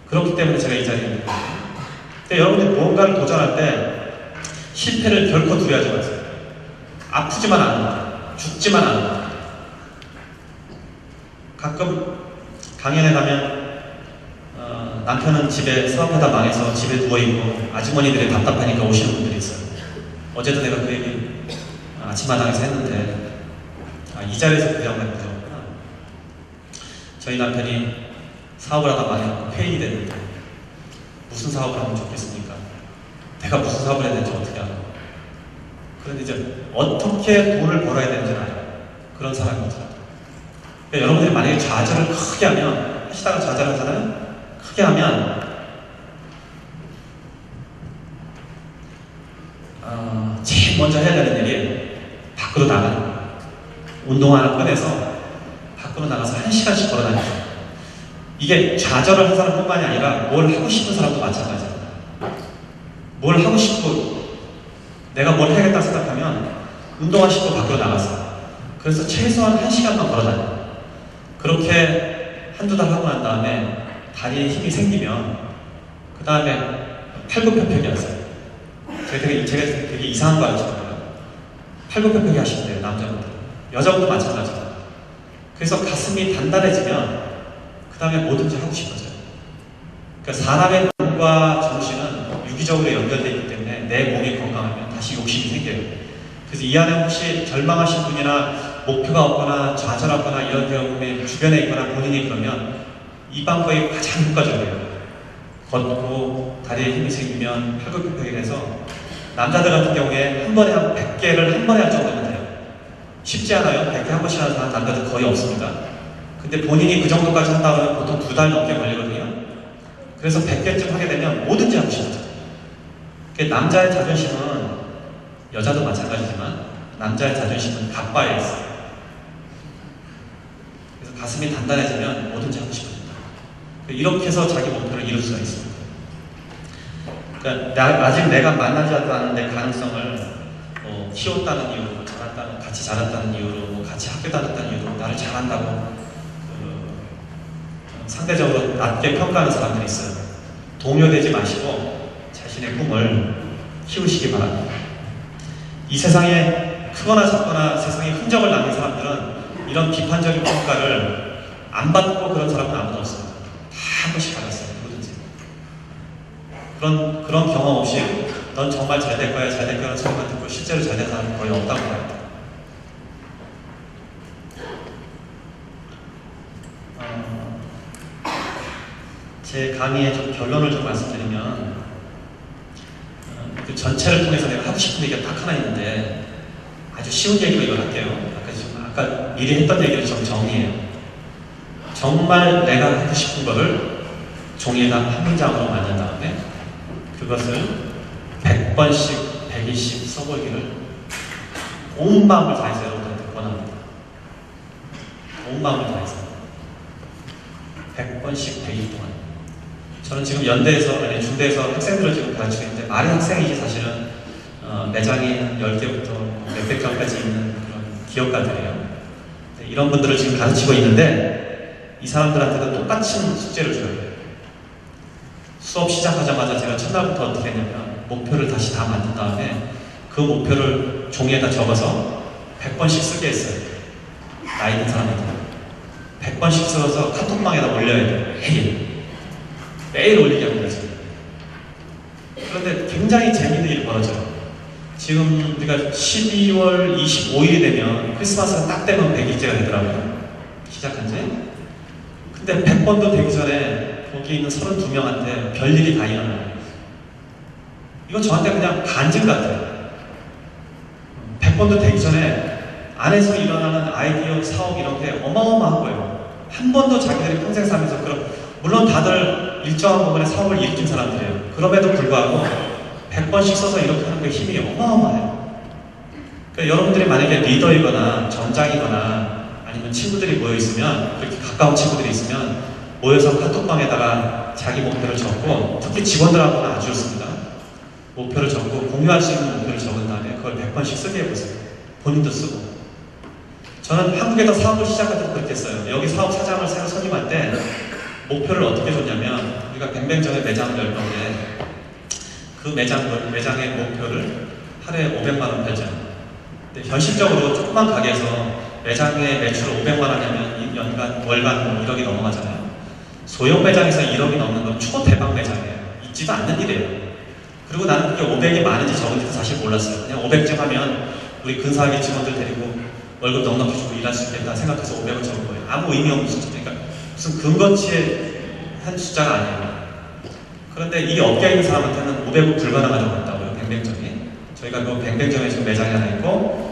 그렇기 때문에 제가 이 자리에 있는 거예요. 근데 여러분들이 무언가를 도전할 때 실패를 결코 두려워하지 마세요. 아프지만 않는다. 죽지만 않는다. 가끔 강연에 가면 남편은 집에 사업하다 망해서 집에 누워있고 아주머니들이 답답하니까 오시는 분들이 있어요. 어제도 내가 그 얘기 아침마당에서 했는데 이 자리에서 그 양반이 들었구나. 저희 남편이 사업을 하다 망해서 폐인이 됐는데 무슨 사업을 하면 좋겠습니까? 내가 무슨 사업을 해야 되는지 어떻게 알아? 그런데 이제 어떻게 돈을 벌어야 되는지는 알아요. 그런 사람이더라고요. 그러니까 여러분들이 만약에 좌절을 크게 하면 하시다가 좌절하잖아요? 크게 하면 제일 먼저 해야 되는 일이 밖으로 나가는 거예요. 운동 하나 꺼내서 밖으로 나가서 1시간씩 걸어다니는 거예요. 이게 좌절을 한 사람뿐만이 아니라 뭘 하고 싶은 사람도 마찬가지예요. 뭘 하고 싶고 내가 뭘 해야겠다 생각하면 운동하시고 밖으로 나가서 그래서 최소한 1시간만 걸어다녀요. 그렇게 한두 달 하고 난 다음에 다리에 힘이 생기면 그 다음에 팔굽혀펴기 하세요. 제가 되게 이상한 거 알잖아요. 팔굽혀펴기 하시면 돼요. 남자분들. 여자분도 마찬가지예요. 그래서 가슴이 단단해지면 그 다음에 뭐든지 하고 싶어져요. 그러니까 사람의 몸과 정신은 유기적으로 연결되어 있기 때문에 내 몸이 건강하면 다시 욕심이 생겨요. 그래서 이 안에 혹시 절망하신 분이나 목표가 없거나 좌절하거나 이런 경우에 주변에 있거나 본인이 그러면 이 방법이 가장 효과적이에요. 걷고 다리에 힘이 생기면 팔굽혀펴기를 해서 남자들 같은 경우에 한 번에 한 100개를 한 번에 할 정도면 돼요. 쉽지 않아요. 100개 한 번씩 하는 사람 남자들 거의 없습니다. 근데 본인이 그 정도까지 한다 그러면 보통 2달 넘게 걸리거든요. 그래서 100개쯤 하게 되면 뭐든지 하고 싶죠. 남자의 자존심은, 여자도 마찬가지지만 남자의 자존심은 갑바에 있어요. 그래서 가슴이 단단해지면 뭐든지 하고 싶어집니다. 이렇게 해서 자기 목표를 이룰 수가 있습니다. 그러니까 아직 내가 만나지 않는 내 가능성을 키웠다는 이유로, 같이 자랐다는 이유로, 같이 학교 다녔다는 이유로 나를 잘한다고 상대적으로 낮게 평가하는 사람들이 있어요. 동요되지 마시고 자신의 꿈을 키우시기 바랍니다. 이 세상에 크거나 작거나 세상에 흔적을 남긴 사람들은 이런 비판적인 평가를 안 받고 그런 사람은 아무도 없습니다. 다 한 번씩 받았어요. 누구든지. 그런 경험 없이 넌 정말 잘 될 거야, 잘 될 거라는 소리만 듣고 실제로 잘 된 사람은 거의 없다고 봐요. 제 강의의 좀 결론을 좀 말씀드리면, 그 전체를 통해서 내가 하고 싶은 얘기가 딱 하나 있는데 아주 쉬운 얘기로 이걸 할게요. 아까 미리 했던 얘기를 좀 정리해요. 정말 내가 하고 싶은 거를 종이에다 한 문장으로 만든 다음에 그것을 100번씩, 100일씩 써보기를 온 마음을 다해서 여러분들한테 권합니다. 온 마음을 다해서 100번씩 100일 동안. 저는 지금 연대에서, 아니 중대에서 학생들을 지금 가르치고 있는데 말이 학생이지 사실은 매장이 10개부터 몇백 개까지 있는 그런 기업가들이에요. 이런 분들을 지금 가르치고 있는데 이 사람들한테도 똑같은 숙제를 줘요. 수업 시작하자마자 제가 첫날부터 어떻게 했냐면 목표를 다시 다 만든 다음에 그 목표를 종이에다 적어서 100번씩 쓰게 했어요. 나이 든 사람한테 100번씩 써서 카톡방에다 올려야 돼요. 매일 올리게 합니다. 그런데 굉장히 재미있는 일이 벌어져요. 지금 우리가 12월 25일이 되면 크리스마스가 딱 되면 100일째가 되더라고요. 시작한 지. 근데 100번도 되기 전에 거기 있는 32명한테 별일이 다 일어나요. 이거 저한테 그냥 간증 같아요. 100번도 되기 전에 안에서 일어나는 아이디어, 사업 이런 게 어마어마한 거예요. 한 번도 자기들이 평생 살면서 물론 다들 일정한 부분에 사업을 일으킨 사람들이에요. 그럼에도 불구하고 100번씩 써서 이렇게 하는 게 힘이 어마어마해요. 그러니까 여러분들이 만약에 리더이거나 점장이거나 아니면 친구들이 모여있으면, 그렇게 가까운 친구들이 있으면 모여서 카톡방에다가 자기 목표를 적고, 특히 직원들하고는 아주 좋습니다. 목표를 적고 공유할 수 있는 목표를 적은 다음에 그걸 100번씩 쓰게 해보세요. 본인도 쓰고. 저는 한국에서 사업을 시작할 때도 그렇게 했어요. 여기 사업 사장을 새로 선임할 때 목표를 어떻게 줬냐면, 우리가 뱅뱅점에 매장을 열 건데 그 매장의 목표를 하루에 500만 원 벌자. 근데 현실적으로 조그만 가게에서 매장의 매출 500만 원이면 연간, 월간 1억이 넘어가잖아요. 소형 매장에서 1억이 넘는 건 초대박 매장이에요. 있지도 않는 일이에요. 그리고 나는 그게 500이 많은지 적은지도 사실 몰랐어요. 그냥 500쯤 하면 우리 근사하게 직원들 데리고 월급 넉넉히 주고 일할 수 있겠다 생각해서 500을 적은 거예요. 아무 의미 없는 숫자. 그러니까 무슨 근거치의 한 숫자가 아니에요. 그런데 이 업계에 있는 사람한테는 500은 불가능하다고 한다고요. 뱅뱅점이. 저희가 그 뱅뱅점에 지금 매장이 하나 있고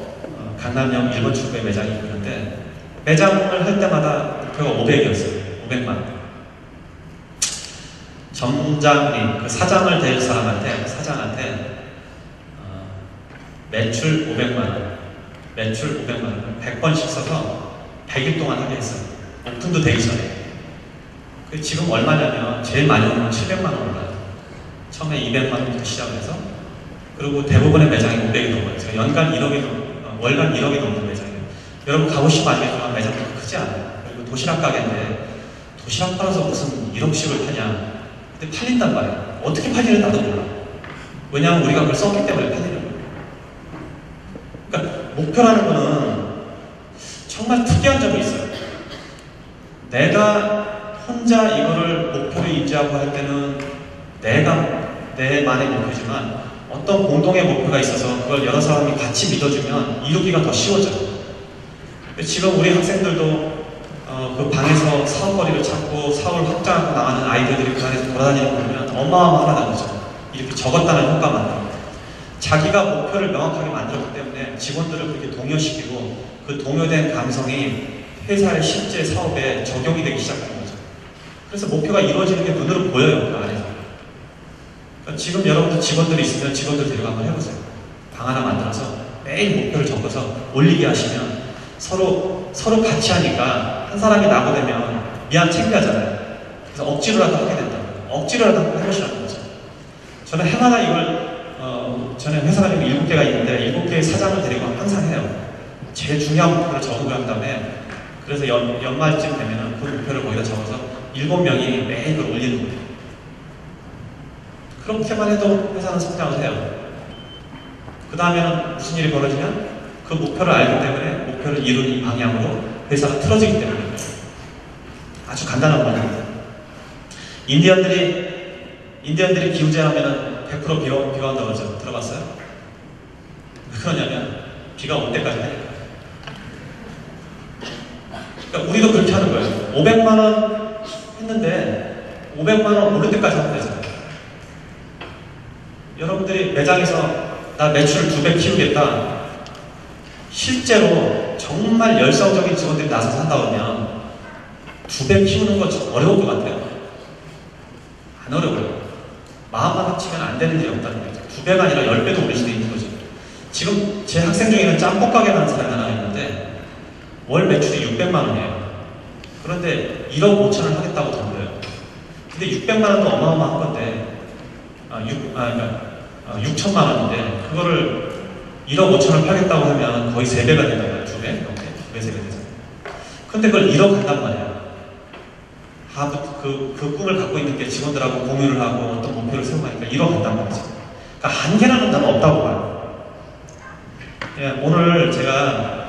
강남역 1번 출구에 매장이 있고 있는데, 매장을 할 때마다 목표가 500이었어요. 500만. 점장님, 그 사장을 대할 사람한테, 매출 500만 원, 매출 500만 원, 100번씩 써서 100일 동안 하게 했어요. 오픈도 되기 전에. 지금 얼마냐면 제일 많이 오는 건 700만 원 올라요. 처음에 200만 원부터 시작을 해서, 그리고 대부분의 매장이 500이 넘어요. 제가 월간 1억이 넘는 매장이에요. 여러분 가보시면 알겠지만 매장도 크지 않아요. 그리고 도시락 가게인데 도시락 팔아서 무슨 1억씩을 파냐. 근데 팔린단 말이에요. 어떻게 팔리는 나도 몰라. 왜냐하면 우리가 그걸 썼기 때문에 팔리는 거예요. 그러니까 목표라는 거는 정말 특이한 점이 있어요. 내가 혼자 이거를 목표를 인지하고 할 때는 내만의 목표지만, 어떤 공동의 목표가 있어서 그걸 여러 사람이 같이 믿어주면 이루기가 더 쉬워져요. 지금 우리 학생들도 그 방에서 사업거리를 찾고 사업을 확장하고 나가는 아이들이 그 안에서 돌아다니는 거 보면 어마어마하다는 거죠. 이렇게 적었다는 효과만. 자기가 목표를 명확하게 만들었기 때문에 직원들을 그렇게 동요시키고 그 동요된 감성이 회사의 실제 사업에 적용이 되기 시작하는 거죠. 그래서 목표가 이루어지는 게 눈으로 보여요, 그 안에서. 그러니까 지금 여러분들 직원들이 있으면 직원들 데리고 한번 해보세요. 방 하나 만들어서 매일 목표를 적어서 올리게 하시면 서로 같이 하니까 한 사람이 나고되면 미안 창피하잖아요. 그래서 억지로라도 하게 된다고. 억지로라도 한번 해보시라는 거죠. 저는 해마다 이걸 저는 회사가 지금 7개가 있는데 7개의 사장을 데리고 항상 해요. 제일 중요한 목표를 적어간 다음에 그래서 연말쯤 되면 그 목표를 거기다 적어서 7명이 매일 그걸 올리는 거예요. 그렇게만 해도 회사는 성장을 해요. 그 다음에는 무슨 일이 벌어지면 그 목표를 알기 때문에 목표를 이루는 방향으로 회사가 틀어지기 때문에 아주 간단한 말입니다. 인디언들이 기우제하면 100% 비가 온다고 그러죠. 들어봤어요? 왜 그러냐면 비가 올 때까지 하니까. 그러니까 우리도 그렇게 하는 거예요. 500만 원 했는데 500만 원 오를 때까지 하면 되잖아요. 여러분들이 매장에서 나 매출을 2배 키우겠다. 실제로 정말 열성적인 직원들이 나서서 한다 그러면 2배 키우는 거 좀 어려울 것 같아요. 안 어려워요. 마음만 합치면 안 되는 일이 없다는 거죠. 2배가 아니라 10배도 올릴 수도 있는 거죠. 지금 제 학생 중에는 짬뽕 가게 하는 사람이 하나 있는데 월 매출이 600만 원이에요. 그런데 1억 5천을 하겠다고 덤벼요. 근데 600만 원도 어마어마한 건데 6천만 원인데 그거를 1억 5천을 팔겠다고 하면 거의 3배가 된다고요. 2배? 이렇게 2배, 3배 되죠. 근데 그걸 1억 한단 말이에요. 그 꿈을 갖고 있는 게 직원들하고 공유를 하고 어떤 목표를 세우고 하니까 1억 한단 말이죠. 그러니까 한계라는 건 없다고 봐요. 예, 오늘 제가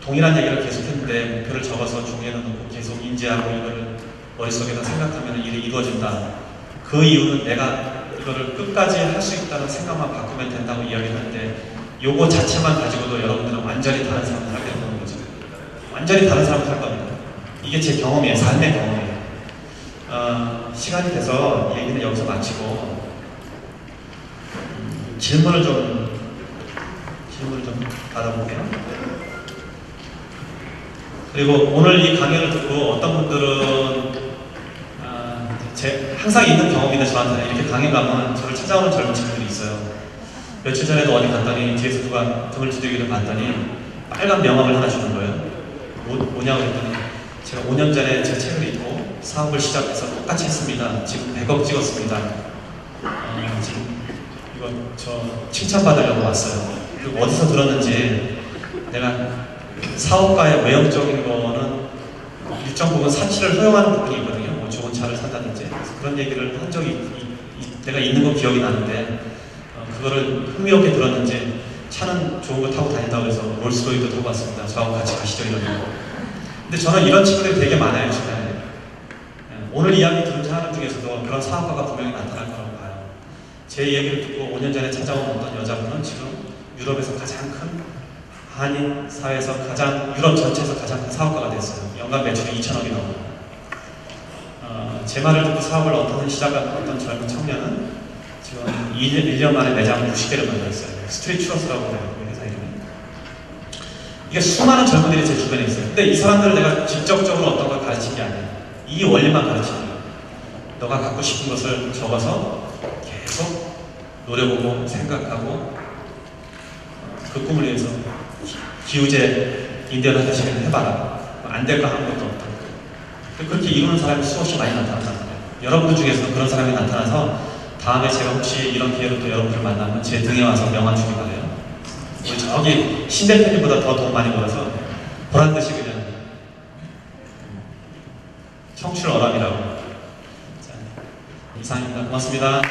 동일한 얘기를 계속 했는데 목표를 적어서 종이에 넣고 계속 인지하고 이거를 머릿속에다 생각하면 일이 이루어진다. 그 이유는 내가 이거를 끝까지 할 수 있다는 생각만 바꾸면 된다고 이야기하는데 요거 자체만 가지고도 여러분들은 완전히 다른 사람을 하게 되는 거죠. 완전히 다른 사람을 할 겁니다. 이게 제 경험이에요. 삶의 경험이에요. 시간이 돼서 얘기는 여기서 마치고 질문을 좀 받아볼게요. 그리고 오늘 이 강연을 듣고 어떤 분들은 항상 있는 경험인데 저한테 이렇게 강연 가면 저를 찾아오는 젊은 친구들이 있어요. 며칠 전에도 어디 갔더니 뒤에서 누가 등을 두들기를 봤더니 빨간 명함을 하나 주는 거예요. 뭐냐고 했더니 제가 5년 전에 제 책을 읽고 사업을 시작해서 똑같이 했습니다. 지금 100억 찍었습니다. 지금 이거 저 칭찬받으려고 왔어요. 그리고 어디서 들었는지 내가 사업가의 외형적인 거는 일정 부분 사치를 허용하는 부분이 있거든요. 뭐 좋은 차를 산다든지. 그래서 그런 얘기를 한 적이 내가 있는 거 기억이 나는데 그거를 흥미롭게 들었는지 차는 좋은 거 타고 다닌다고 해서 롤스로이도 타고 왔습니다. 저하고 같이 가시죠 이러고. 근데 저는 이런 친구들이 되게 많아요 주변에. 오늘 이야기 들은 사람 중에서도 그런 사업가가 분명히 나타날 거라고 봐요. 제 얘기를 듣고 5년 전에 찾아온 어떤 여자분은 지금 유럽에서 가장 큰 한인 사회에서 유럽 전체에서 가장 큰 사업가가 됐어요. 연간 매출이 2천억이 넘어요. 제 말을 듣고 사업을 시작한 어떤 젊은 청년은 지금 1년 만에 매장 60개를 만들었어요. 스트리트 추러스라고 해요. 그 회사 이름이. 이게 수많은 젊은이들이 제 주변에 있어요. 근데 이 사람들을 내가 직접적으로 어떤 걸 가르친 게 아니에요. 이 원리만 가르친 거예요. 너가 갖고 싶은 것을 적어서 계속 노려보고 생각하고 그 꿈을 위해서 기우제 인디언 하듯이 해봐라. 안 될 거 아무것도 없다. 그렇게 이루는 사람이 수없이 많이 나타난다. 여러분들 중에서도 그런 사람이 나타나서 다음에 제가 혹시 이런 기회로 또 여러분들을 만나면 제 등에 와서 명함 주기 바래요. 우리 저기 신 대표님보다 더 돈 많이 벌어서 보란 듯이 그냥 청출 어람이라고. 자, 이상입니다. 고맙습니다.